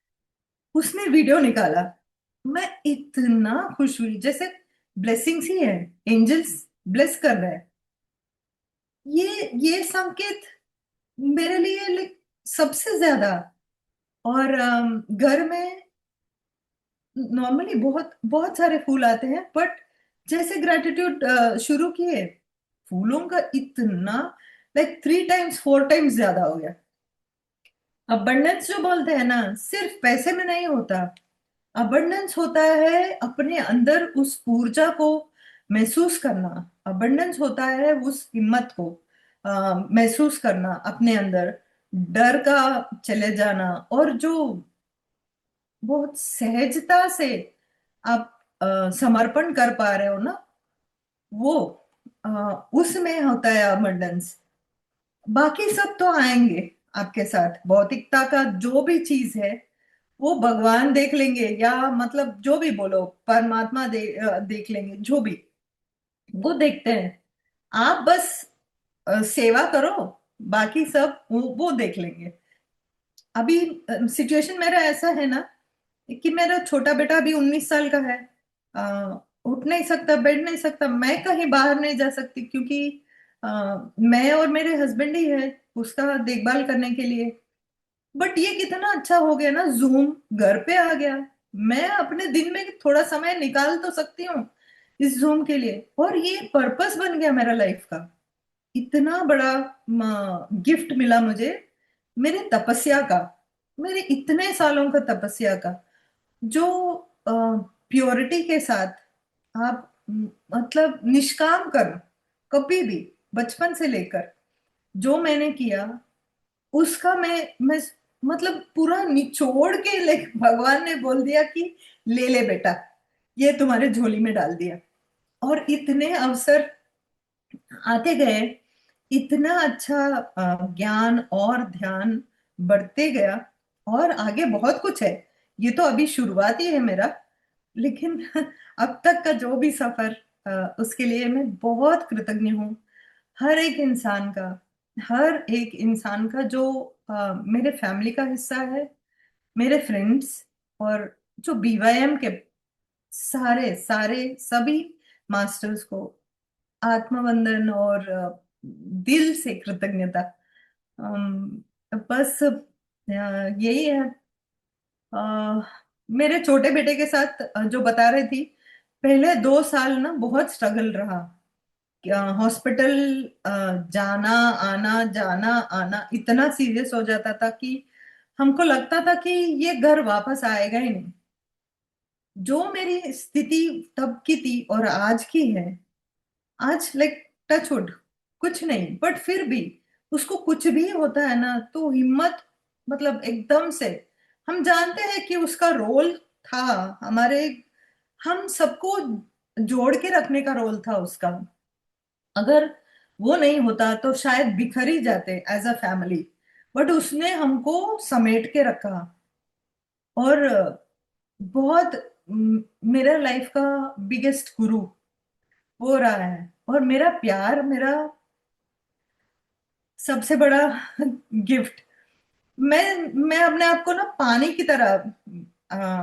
उसने वीडियो निकाला। मैं इतना खुश हुई, जैसे ब्लेसिंग्स ही है, एंजल्स ब्लेस कर रहे हैं। ये संकेत मेरे लिए लाइक सबसे ज्यादा। और घर में नॉर्मली बहुत बहुत सारे फूल आते हैं, बट जैसे ग्रेटिट्यूड शुरू किए, फूलों का इतना लाइक 3 टाइम्स 4 टाइम्स ज्यादा हो गया। अबंडेंस जो बोलते हैं ना, सिर्फ पैसे में नहीं होता। अबंडेंस होता है अपने अंदर उस ऊर्जा को महसूस करना। अबंडेंस होता है उस हिम्मत को महसूस करना अपने अंदर, डर का चले जाना, और जो बहुत सहजता से आप समर्पण कर पा रहे हो ना, वो अ, उसमें होता है अबंडेंस। बाकी सब तो आएंगे आपके साथ, भौतिकता का जो भी चीज है वो भगवान देख लेंगे, या मतलब जो भी बोलो, परमात्मा देख लेंगे, जो भी वो देखते हैं। आप बस सेवा करो, बाकी सब वो देख लेंगे। अभी सिचुएशन मेरा ऐसा है ना कि मेरा छोटा बेटा अभी 19 साल का है। उठ नहीं सकता, बैठ नहीं सकता, मैं कहीं बाहर नहीं जा सकती, क्योंकि मैं और मेरे हस्बैंड ही है उसका देखभाल करने के लिए। बट ये कितना अच्छा हो गया ना, जूम घर पे आ गया। मैं अपने दिन में थोड़ा समय निकाल तो सकती हूँ इस जूम के लिए, और ये पर्पस बन गया मेरा लाइफ का। इतना बड़ा गिफ्ट मिला मुझे मेरे तपस्या का, मेरे इतने सालों का तपस्या का, जो प्योरिटी के साथ आप मतलब निष्काम कर्म, कभी भी बचपन से लेकर जो मैंने किया, उसका मैं मतलब पूरा निचोड़ के ले, भगवान ने बोल दिया कि ले ले बेटा, ये तुम्हारे झोली में डाल दिया। और इतने अवसर आते गए, इतना अच्छा ज्ञान और ध्यान बढ़ते गया। और आगे बहुत कुछ है, ये तो अभी शुरुआत ही है मेरा। लेकिन अब तक का जो भी सफर, उसके लिए मैं बहुत कृतज्ञ हूँ। हर एक इंसान का, हर एक इंसान का जो मेरे फैमिली का हिस्सा है, मेरे फ्रेंड्स, और जो बीवाईएम के सारे सारे सभी मास्टर्स को आत्मवंदन और दिल से कृतज्ञता। बस यही है। अ, मेरे छोटे बेटे के साथ जो बता रही थी, पहले 2 साल ना बहुत स्ट्रगल रहा। हॉस्पिटल जाना आना, जाना आना, इतना सीरियस हो जाता था कि हमको लगता था कि ये घर वापस आएगा ही नहीं। जो मेरी स्थिति तब की थी और आज की है, आज लाइक टचवुड कुछ नहीं, बट फिर भी उसको कुछ भी होता है ना तो हिम्मत, मतलब एकदम से हम जानते हैं कि उसका रोल था हमारे, हम सबको जोड़ के रखने का रोल था उसका। अगर वो नहीं होता तो शायद बिखर ही जाते एज अ फैमिली। बट उसने हमको समेट के रखा। और बहुत मेरा लाइफ का बिगेस्ट गुरु वो रहा है, और मेरा प्यार, मेरा सबसे बड़ा गिफ्ट मैं अपने आप को ना पानी की तरह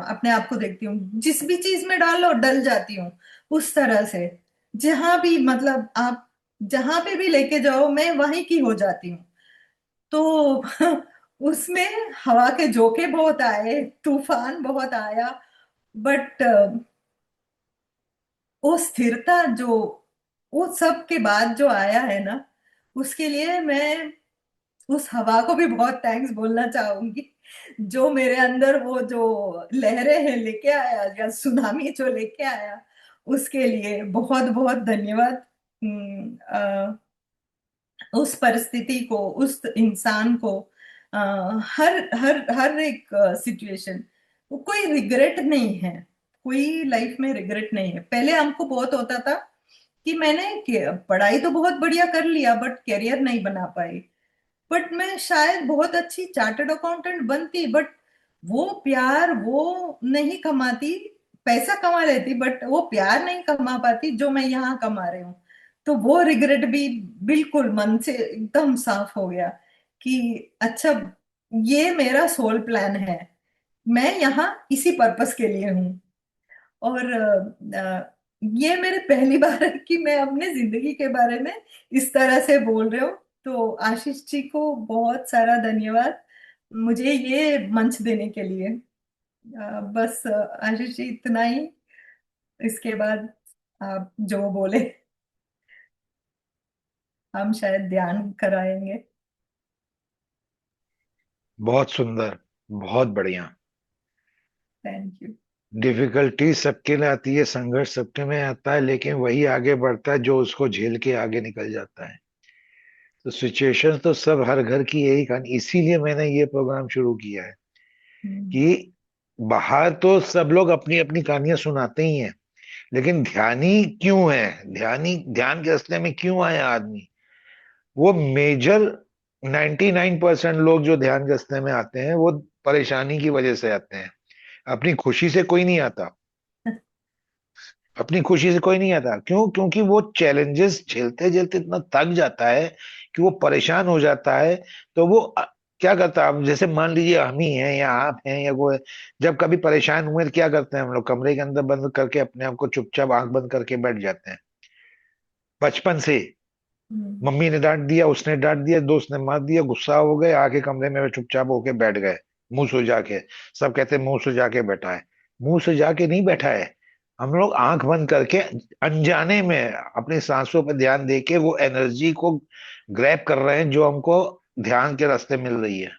अपने आप को देखती हूँ, जिस भी चीज में डालो डल जाती हूँ उस तरह से। जहां भी मतलब आप जहां पे भी लेके जाओ मैं वहीं की हो जाती हूँ। तो उसमें हवा के झोंके बहुत आए, तूफान बहुत आया, बट वो स्थिरता जो वो सब के बाद जो आया है ना, उसके लिए मैं उस हवा को भी बहुत थैंक्स बोलना चाहूंगी, जो मेरे अंदर वो जो लहरें हैं लेके आया, या सुनामी जो लेके आया, उसके लिए बहुत बहुत धन्यवाद। उस परिस्थिति को, उस इंसान को, अ, हर हर हर एक सिचुएशन, कोई रिग्रेट नहीं है। कोई लाइफ में रिग्रेट नहीं है। पहले हमको बहुत होता था कि पढ़ाई तो बहुत बढ़िया कर लिया बट करियर नहीं बना पाई, बट मैं शायद बहुत अच्छी चार्टर्ड अकाउंटेंट बनती, बट वो प्यार वो नहीं कमाती। पैसा कमा लेती बट वो प्यार नहीं कमा पाती जो मैं यहाँ कमा रही हूँ। तो वो रिग्रेट भी बिल्कुल मन से एकदम साफ हो गया कि अच्छा, ये मेरा सोल प्लान है, मैं यहाँ इसी पर्पस के लिए हूँ। और ये मेरे पहली बार है कि मैं अपने जिंदगी के बारे में इस तरह से बोल रहे हूँ। तो आशीष जी को बहुत सारा धन्यवाद मुझे ये मंच देने के लिए। बस आशीष जी इतना ही। इसके बाद आप जो बोले हम शायद ध्यान कराएंगे। बहुत सुंदर, बहुत बढ़िया। Thank you. डिफिकल्टी सबके लिए आती है, संघर्ष सबके में आता है, लेकिन वही आगे बढ़ता है जो उसको झेल के आगे निकल जाता है। तो सिचुएशन तो सब हर घर की यही कहानी, इसीलिए मैंने ये प्रोग्राम शुरू किया है हम्म। कि बाहर तो सब लोग अपनी अपनी कहानियां सुनाते ही हैं, लेकिन ध्यानी क्यों है, ध्यानी ध्यान के असले में क्यों आए आदमी, वो मेजर 99% लोग जो ध्यान के असले में आते हैं वो परेशानी की वजह से आते हैं। अपनी खुशी से कोई नहीं आता। अपनी खुशी से कोई नहीं आता, क्यों? क्योंकि वो चैलेंजेस झेलते झेलते इतना थक जाता है कि वो परेशान हो जाता है। तो वो क्या करता है, अब जैसे मान लीजिए हम ही हैं या आप हैं या कोई, जब कभी परेशान हुए तो क्या करते हैं हम लोग, कमरे के अंदर बंद करके अपने आप को चुपचाप आंख बंद करके बैठ जाते हैं। बचपन से हम्म। मम्मी ने डांट दिया, उसने डांट दिया, दोस्त ने मार दिया, गुस्सा हो गए, आके कमरे में चुपचाप होके बैठ गए, मुंह सुजा के। सब कहते हैं मुंह सुजा के बैठा है। मुंह सुजा के नहीं बैठा है, हम लोग आंख बंद करके अनजाने में अपनी सांसों पर ध्यान देके वो एनर्जी को ग्रैब कर रहे हैं जो हमको ध्यान के रास्ते मिल रही है।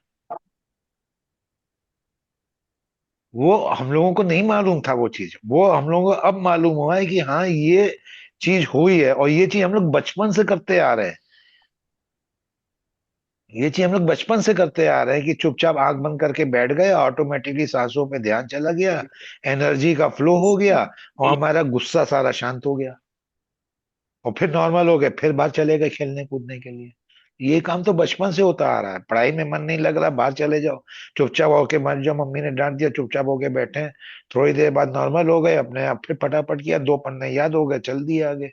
वो हम लोगों को नहीं मालूम था वो चीज, वो हम लोगों को अब मालूम हुआ है कि हाँ ये चीज हुई है, और ये चीज हम लोग बचपन से करते आ रहे हैं। ये चीज हम लोग बचपन से करते आ रहे हैं कि चुपचाप आंख बंद करके बैठ गए, ऑटोमेटिकली सांसों पे ध्यान चला गया, एनर्जी का फ्लो हो गया, और हमारा गुस्सा सारा शांत हो गया, और फिर नॉर्मल हो गए, फिर बाहर चले गए खेलने कूदने के लिए। ये काम तो बचपन से होता आ रहा है। पढ़ाई में मन नहीं लग रहा, बाहर चले जाओ, चुपचाप होके मर जाओ, मम्मी ने डांट दिया, चुपचाप होके बैठे हैं, थोड़ी देर बाद नॉर्मल हो गए अपने आप, फिर फटाफट किया, दो पन्ने याद हो गए, चल दिए आगे।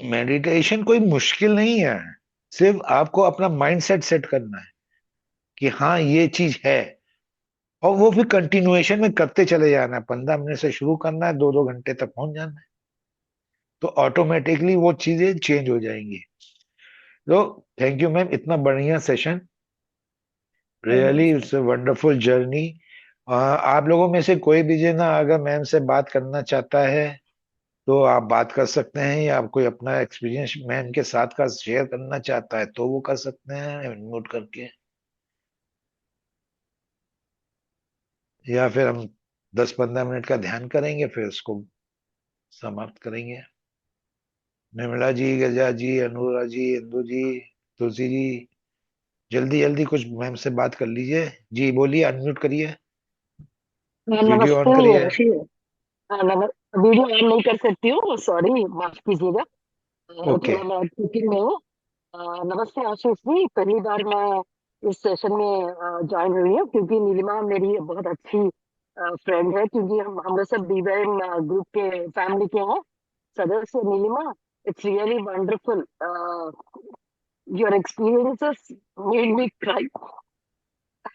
मेडिटेशन कोई मुश्किल नहीं है, सिर्फ आपको अपना माइंड सेट सेट करना है कि हाँ ये चीज है, और वो फिर कंटिन्यूएशन में करते चले जाना है। 15 मिनट से शुरू करना है, 2-2 घंटे तक पहुंच जाना है, तो ऑटोमेटिकली वो चीजें चेंज हो जाएंगी। तो थैंक यू मैम, इतना बढ़िया session, thank you really sir. It's a wonderful journey. आप लोगों में से कोई भी जो ना अगर मैम से बात करना चाहता है तो आप बात कर सकते हैं, या आप कोई अपना एक्सपीरियंस मैम के साथ का शेयर करना चाहता है तो वो कर सकते हैं नोट करके, या फिर हम 10-15 मिनट का ध्यान करेंगे फिर उसको समाप्त करेंगे। निर्मला जी, गजा जी, अनुरा जी, इंदु जी, तुलसी जी, जल्दी जल्दी कुछ मैम से बात कर लीजिए। जी बोलिए, अनम्यूट करिए, वीडियो नमस्ते ऑन करिए। ऋषि। वीडियो ऑन नहीं कर सकती हूँ, सॉरी, माफ कीजिएगा। ओके। थोड़ा मैं कुकिंग में हूँ। नमस्ते आशीष जी, पहली बार मैं इस सेशन में ज्वाइन हुई हूँ, क्योंकि नीलिमा मेरी बहुत अच्छी फ्रेंड है, क्योंकि हम लोग सब डिवाइन ग्रुप के फैमिली के हैं सदस्य। Neelima, it's really wonderful your experiences made me cry.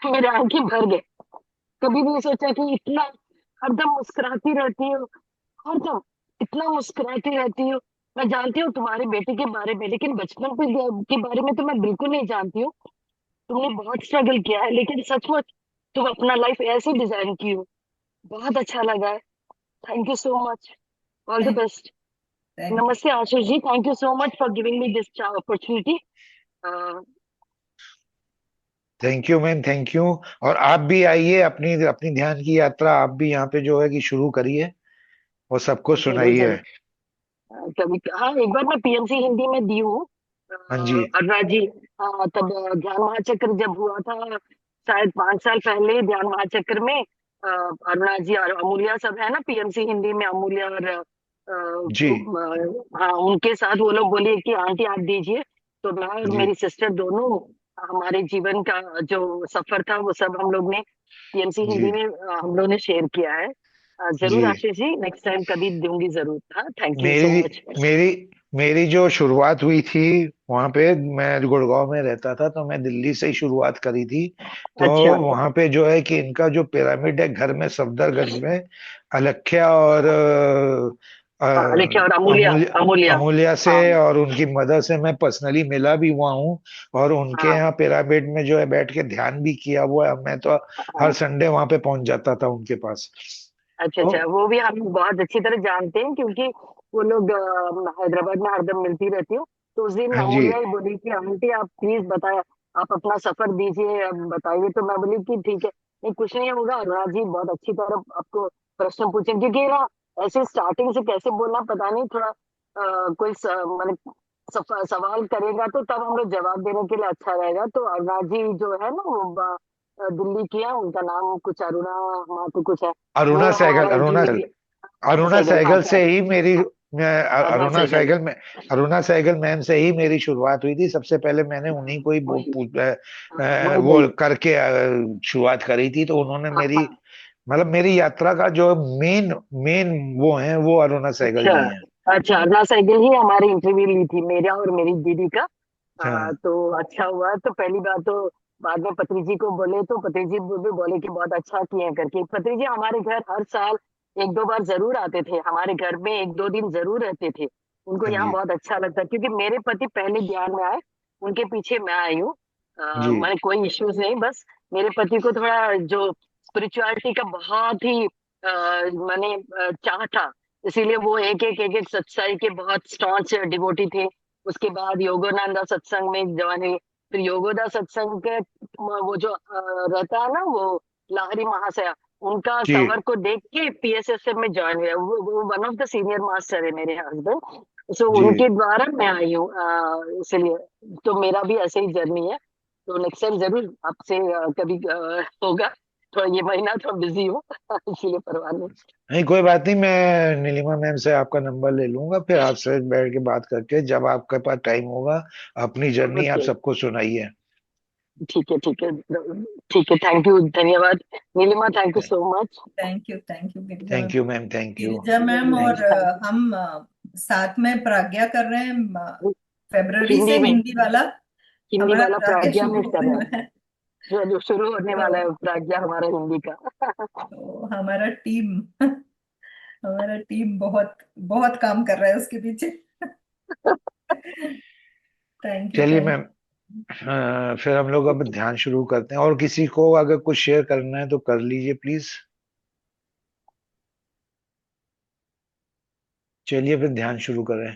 मेरे आंखें भर गए। कभी नहीं सोचा कि इतना हरदम मुस्कुराती रहती हो, हरदम इतना मुस्कुराती रहती हो। मैं जानती हूँ तुम्हारे बेटे के बारे में, लेकिन बचपन के बारे में तो मैं बिल्कुल नहीं जानती हूँ। तुमने बहुत स्ट्रगल किया है, लेकिन सचमुच तुम अपना लाइफ ऐसे डिजाइन की हो। बहुत अच्छा लगा है। Thank you so much. All the thank best. Thank you. नमस्ते Ashish ji, thank you so much for giving me this opportunity. Thank you ma'am, thank you. और आप भी आइए, अपनी अपनी ध्यान की यात्रा आप भी यहाँ पे जो है कि शुरू करिए और सबको जरूर सुनाइए। जरूर। कभी हाँ, एक बार मैं पीएमसी हिंदी में दी हूँ। हाँ जी। अरुणा जी। हाँ, तब ज्ञान महाचक्र जब हुआ था, शायद 5 साल पहले, ज्ञान महाचक्र में अरुणा जी और अमूल्या सब है ना पीएमसी हिंदी में, अमूल्या और जी। हाँ, उनके साथ वो लोग बोले कि आंटी आप दीजिए। तो मैं और जी। मेरी सिस्टर दोनों, हमारे जीवन का जो सफर था वो सब हम लोग ने पीएमसी जी। हिंदी में हम लोग ने शेयर किया है। जरूर जी। आशीष जी, नेक्स्ट टाइम कभी दूंगी जरूर। हाँ, थैंक यू सो मेरी मच। मेरी मेरी जो शुरुआत हुई थी वहां पे, मैं गुड़गांव में रहता था तो मैं दिल्ली से ही शुरुआत करी थी। तो अच्छा। वहां पे जो है कि इनका जो पिरामिड है घर में सफदरगंज में, अलख्या और लेके और अमूल्य, अमूल्य, अमूल्य। अमूल्या से हाँ और उनकी मदर से मैं पर्सनली मिला भी हुआ हूँ। और उनके हाँ यहाँ पिरामिड में जो है बैठ के ध्यान भी किया हुआ है। मैं तो हर हाँ। संडे वहां पे पहुंच जाता था उनके पास। अच्छा तो अच्छा, वो भी हम बहुत अच्छी तरह जानते हैं, क्योंकि वो लोग हैदराबाद में हरदम मिलती रहती हो। तो उस दिन हाँ जी। अमूल्य ही बोली कि आंटी आप प्लीज बताए, आप अपना सफर दीजिए, अब बताइए। तो मैं बोली कि ठीक है। नहीं, कुछ नहीं होगा, राज जी बहुत अच्छी तरह आपको प्रश्न पूछें, क्योंकि ना ऐसे स्टार्टिंग से कैसे बोलना पता नहीं, थोड़ा कोई मतलब सवाल करेगा तो तब हम लोग जवाब देने के लिए अच्छा रहेगा। तो अरुणा जी जो है ना, वो दिल्ली की है, उनका नाम कुछ अरुणा मातो कुछ है। वो अरुणा सहगल, हमारा अरुणा इंटरव्यू। अरुणा सहगल, हाँ सहगल सर। से ही मेरी, अरुणा अरुणा सहगल। सहगल में, अरुणा सहगल मैम से ही मेरी शुरुआत हुई थी। सबसे पहले मैंने उन्हीं को ही वही, वही वो वही। करके शुरुआत करी थी। तो उन्होंने हाँ मेरी, हाँ। मतलब मेरी यात्रा का जो मेन मेन वो है वो अरुणा सहगल अच्छा जी हैं। अच्छा, अरुणा सहगल ही हमारी इंटरव्यू ली थी, मेरा और मेरी दीदी का। हाँ तो अच्छा हुआ। तो पहली बार तो बाद में पत्री जी को बोले, तो पत्री जी भी बोले कि बहुत अच्छा किए हैं करके। पत्री जी हमारे घर हर साल 1-2 बार जरूर आते थे, हमारे घर में 1-2 दिन जरूर रहते थे। उनको हाँ यहाँ जी। बहुत अच्छा लगता, क्योंकि मेरे पति पहले ज्ञान में आए, उनके पीछे मैं आई हूँ। जी। मैंने कोई इश्यूज नहीं, बस मेरे पति को थोड़ा जो स्पिरिचुअलिटी का बहुत ही मैंने चाह था, इसीलिए वो एक एक सत्संग के बहुत स्टॉन्च डिवोटी थे। उसके बाद योगानंदा सत्संग में ज्वाइन हुए। फिर योगोदा सत्संग के वो जो रहता है ना, वो लाहरी महाशया, उनका जी। कवर को देख के पीएसएसएम में ज्वाइन हुआ। वो one of the senior master है मेरे हस्बैंड। सो जी। उनके द्वारा मैं आई हूँ, इसलिए। तो मेरा भी ऐसे ही जर्नी है। तो नेक्स्ट टाइम जरूर आपसे कभी होगा। तो ये महीना थोड़ा बिजी हूँ इसीलिए परवाह नहीं। नहीं कोई बात नहीं, मैं नीलिमा मैम से आपका नंबर ले लूंगा, फिर आपसे बैठ के बात करके जब आपके पास टाइम होगा अपनी जर्नी आप ओके, सबको सुनाइए। ठीक है ठीक है। ठीक है, थैंक यू, धन्यवाद। Neelima, thank you so much. Thank you Girija ma'am. Thank you ma'am, thank you. Girija ma'am thank और यू थैंक हम साथ में प्राज्ञा कर रहे हैं यू। फरवरी से हिंदी में, हिंदी वाला। हिंदी हमारा वाला प्राज्ञा प्राज्ञा में शुरू कर होने रहा है। वाला है। जो शुरू होने वाला तो, है प्राज्ञा हमारा हिंदी का। तो हमारा टीम बहुत बहुत काम कर रहा है उसके पीछे। थैंक यू चलिए थैंक। मैम, फिर हम लोग अब ध्यान शुरू करते हैं। और किसी को अगर कुछ शेयर करना है तो कर लीजिए प्लीज। चलिए फिर ध्यान शुरू करें।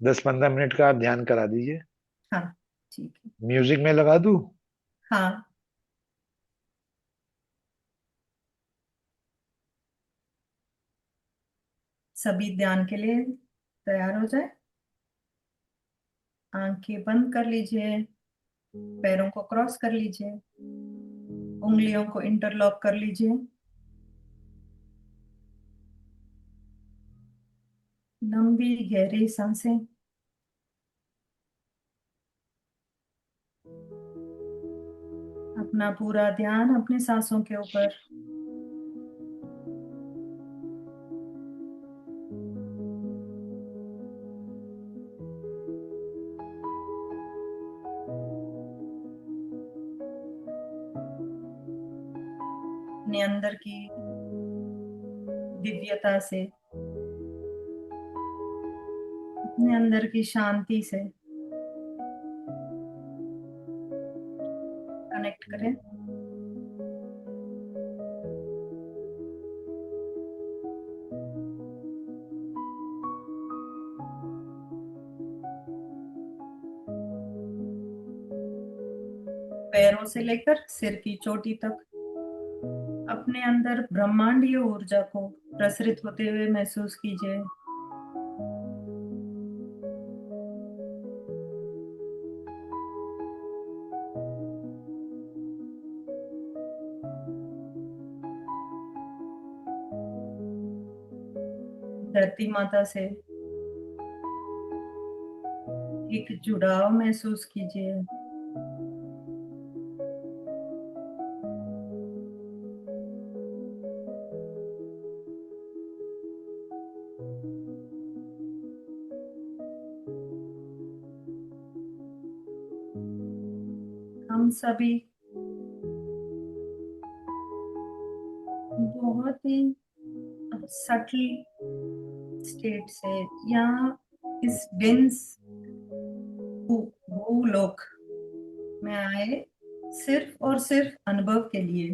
10-15 मिनट का आप ध्यान करा दीजिए। हाँ ठीक है। म्यूजिक में लगा दूं? हाँ, सभी ध्यान के लिए तैयार हो जाए। आंखें बंद कर लीजिए। पैरों को क्रॉस कर लीजिए। उंगलियों को इंटरलॉक कर लीजिए। लंबी गहरी सांसें। अपना पूरा ध्यान अपने सांसों के ऊपर। अपने अंदर की दिव्यता से, अपने अंदर की शांति से कनेक्ट करें। पैरों से लेकर सिर की चोटी तक अपने अंदर ब्रह्मांडीय ऊर्जा को प्रसरित होते हुए महसूस कीजिए। धरती माता से एक जुड़ाव महसूस कीजिए। हम सभी बहुत ही सटल स्टेट से यहाँ इस डेंस भूलोक में आए, सिर्फ और सिर्फ अनुभव के लिए।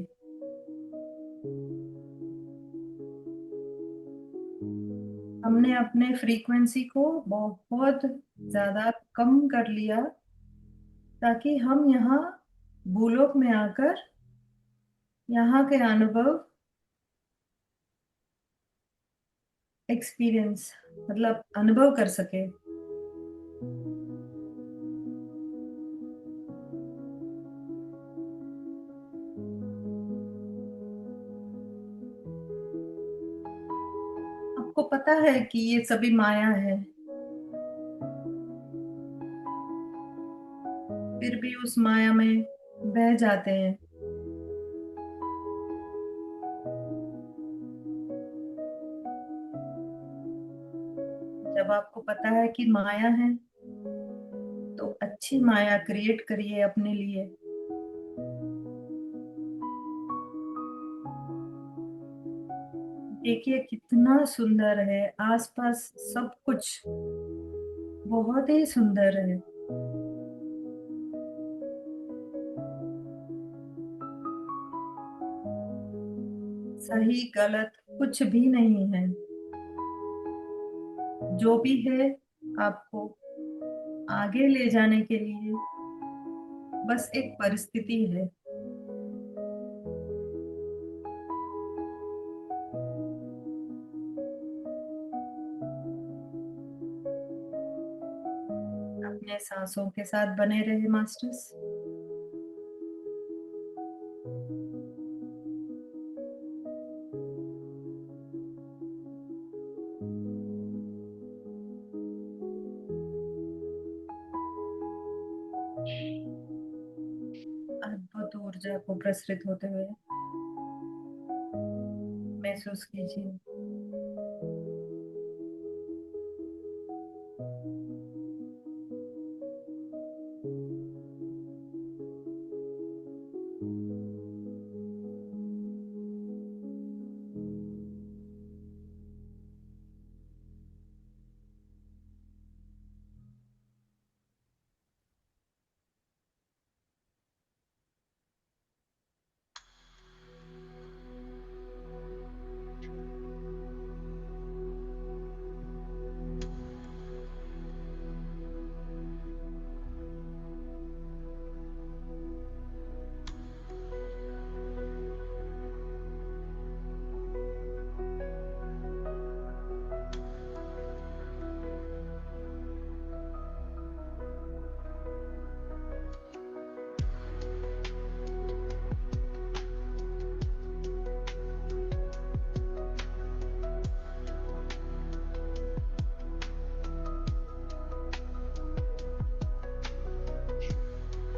हमने अपने फ्रीक्वेंसी को बहुत ज्यादा कम कर लिया ताकि हम यहाँ भूलोक में आकर यहाँ के अनुभव एक्सपीरियंस मतलब अनुभव कर सके। आपको पता है कि ये सभी माया है, फिर भी उस माया में बह जाते हैं। जब आपको पता है कि माया है तो अच्छी माया क्रिएट करिए अपने लिए। देखिए कितना सुंदर है, आसपास सब कुछ बहुत ही सुंदर है। सही गलत कुछ भी नहीं है, जो भी है आपको आगे ले जाने के लिए बस एक परिस्थिति है। अपने सांसों के साथ बने रहे मास्टर्स। अद्भुत ऊर्जा को प्रसरित होते हुए महसूस कीजिए।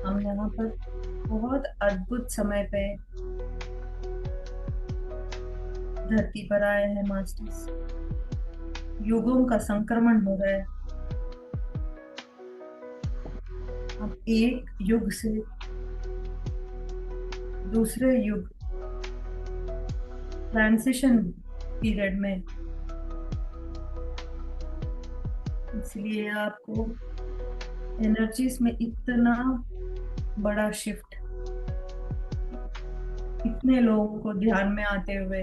हम यहाँ पर बहुत अद्भुत समय पे धरती पर आए हैं मास्टर्स। युगों का संक्रमण हो रहा है। हम एक युग से दूसरे युग ट्रांसिशन पीरियड में, इसलिए आपको एनर्जीज में इतना बड़ा शिफ्ट, इतने लोगों को ध्यान में आते हुए,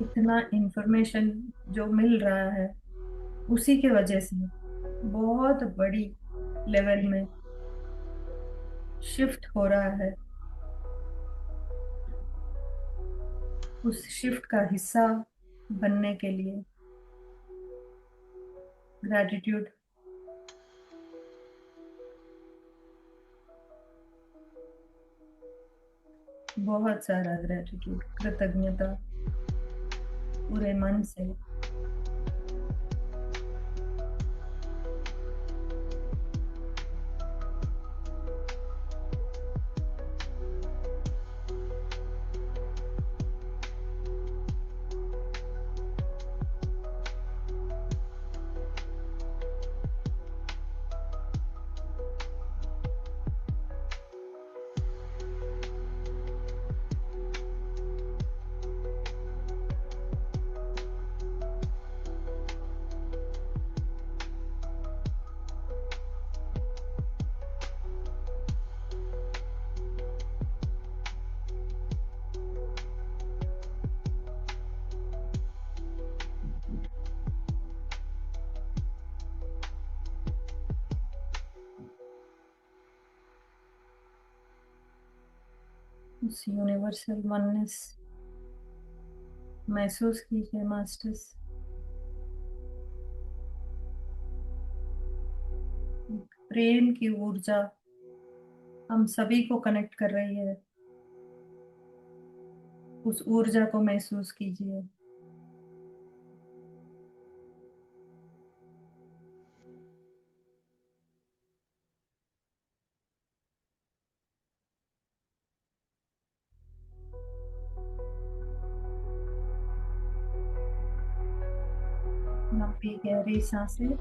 इतना इंफॉर्मेशन जो मिल रहा है, उसी के वजह से बहुत बड़ी लेवल में शिफ्ट हो रहा है। उस शिफ्ट का हिस्सा बनने के लिए ग्रैटिट्यूड, बहुत सारा ग्रैटिट्यूड, कृतज्ञता पूरे मन से। उस यूनिवर्सल वननेस महसूस कीजिए मास्टर्स। प्रेम की ऊर्जा हम सभी को कनेक्ट कर रही है, उस ऊर्जा को महसूस कीजिए। लंबी गहरी सांसें।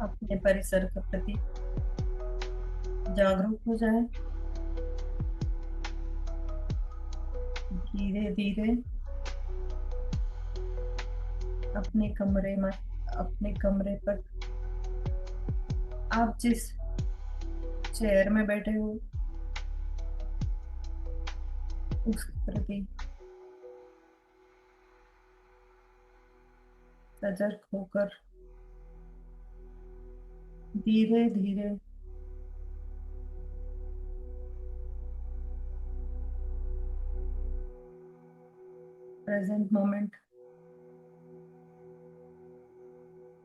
अपने परिसर के प्रति जागरूक हो जाए। धीरे धीरे अपने कमरे में, अपने कमरे पर, आप जिस चेयर में बैठे हो उस प्रति सजग होकर धीरे धीरे प्रेजेंट मोमेंट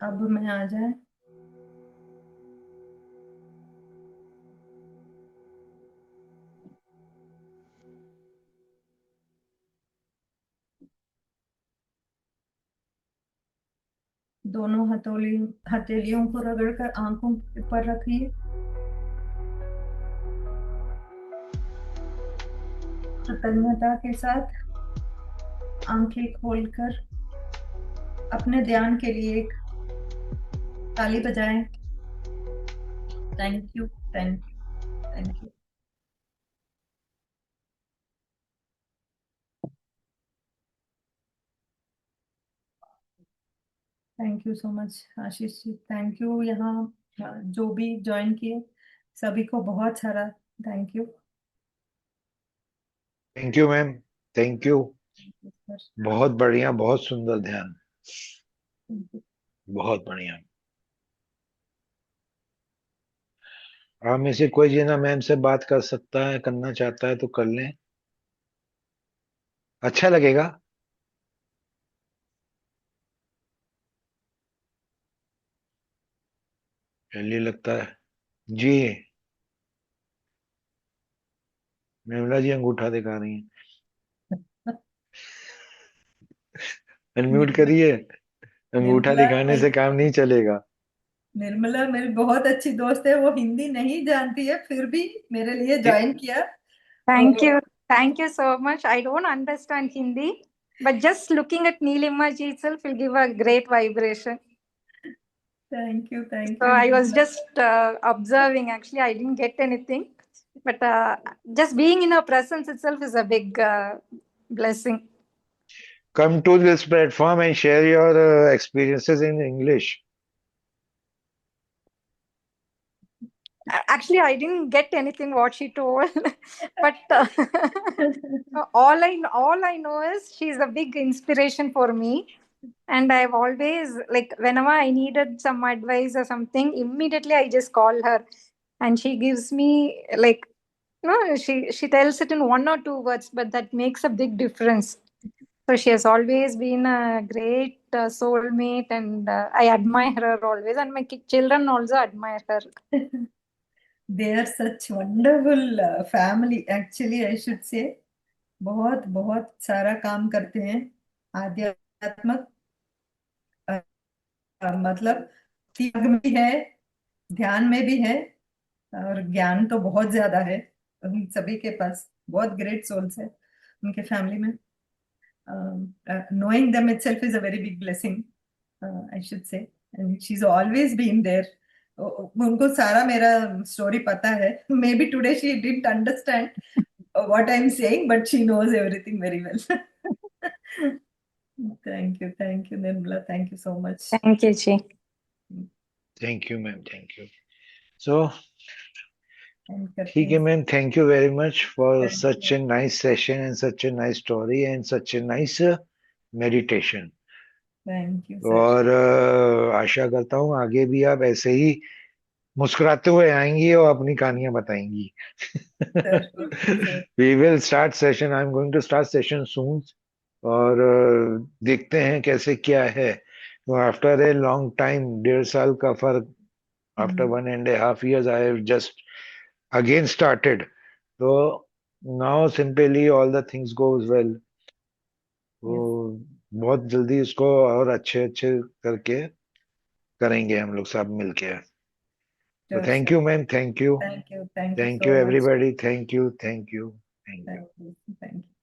अब में आ जाए। दोनों हथेलियों को रगड़कर आंखों पर रखिए। कृतज्ञता के साथ आंखें खोलकर अपने ध्यान के लिए एक ताली बजाएं। Thank you, thank you, thank you. Thank you so much Ashish ji, thank you. यहाँ जो भी ज्वाइन किए सभी को बहुत सारा thank you. Thank you ma'am, thank you. बहुत बढ़िया, बहुत सुंदर ध्यान, बहुत बढ़िया। आप में से कोई जीना मैम से बात कर सकता है, करना चाहता है तो कर लें, अच्छा लगेगा। चलिए, लगता है जी। निर्मला जी अंगूठा दिखा रही हैं, अनम्यूट निर्मला, करिए। अंगूठा निर्मला दिखाने से काम नहीं चलेगा। निर्मला मेरी बहुत अच्छी दोस्त है, वो हिंदी नहीं जानती है फिर भी मेरे लिए ए- ज्वाइन किया। Thank और you. Thank you so much. I don't understand Hindi, but just looking at Neelima ji itself will give a great vibration. Thank So you I was Nirmala. just observing. Actually, I didn't get anything, but just being in her presence itself is a big blessing. Come to this platform and share your experiences in English. Actually, I didn't get anything what she told, but all I know is she's a big inspiration for me. And I've always, like, whenever I needed some advice or something, immediately I just call her, and she gives me, like, no, she tells it in one or two words, but that makes a big difference. So she has always been a great soulmate, and I admire her always, and my children also admire her. They are such wonderful family actually, I should say। बहुत बहुत सारा काम करते हैं आध्यात्मक, मतलब त्याग में भी है, ध्यान में भी है, और ज्ञान तो बहुत ज्यादा है उन सभी के पास। बहुत ग्रेट सोल्स है उनके फैमिली में। knowing them itself is a very big blessing, I should say, and she's always been there। उनको सारा मेरा स्टोरी पता है। May be today she didn't understand what I'm saying, but she knows everything very well। thank you Nirmala, thank you so much। Thank you, Chi. Thank you, ma'am. Thank you. So, end करते ठीक है हैं। Ma'am, thank you very much for Thank such you, a nice session and such a nice story and such a nice meditation। thank you sir। और आशा करता हूँ आगे भी आप ऐसे ही मुस्कुराते हुए आएंगी और अपनी कहानियां बताएंगी। sir। We will start session. I'm going to start session soon। और देखते हैं कैसे क्या है। तो आफ्टर ए लॉन्ग टाइम, 1.5 साल का फर्क, after 1.5 years I have just again started। तो now simply all the things goes well। तो Yes, बहुत जल्दी इसको और अच्छे अच्छे करके करेंगे हम लोग सब मिलके। तो sure thank sir। You ma'am, thank you. Thank you thank you so much। Everybody, thank you, thank you, thank you. Thank you।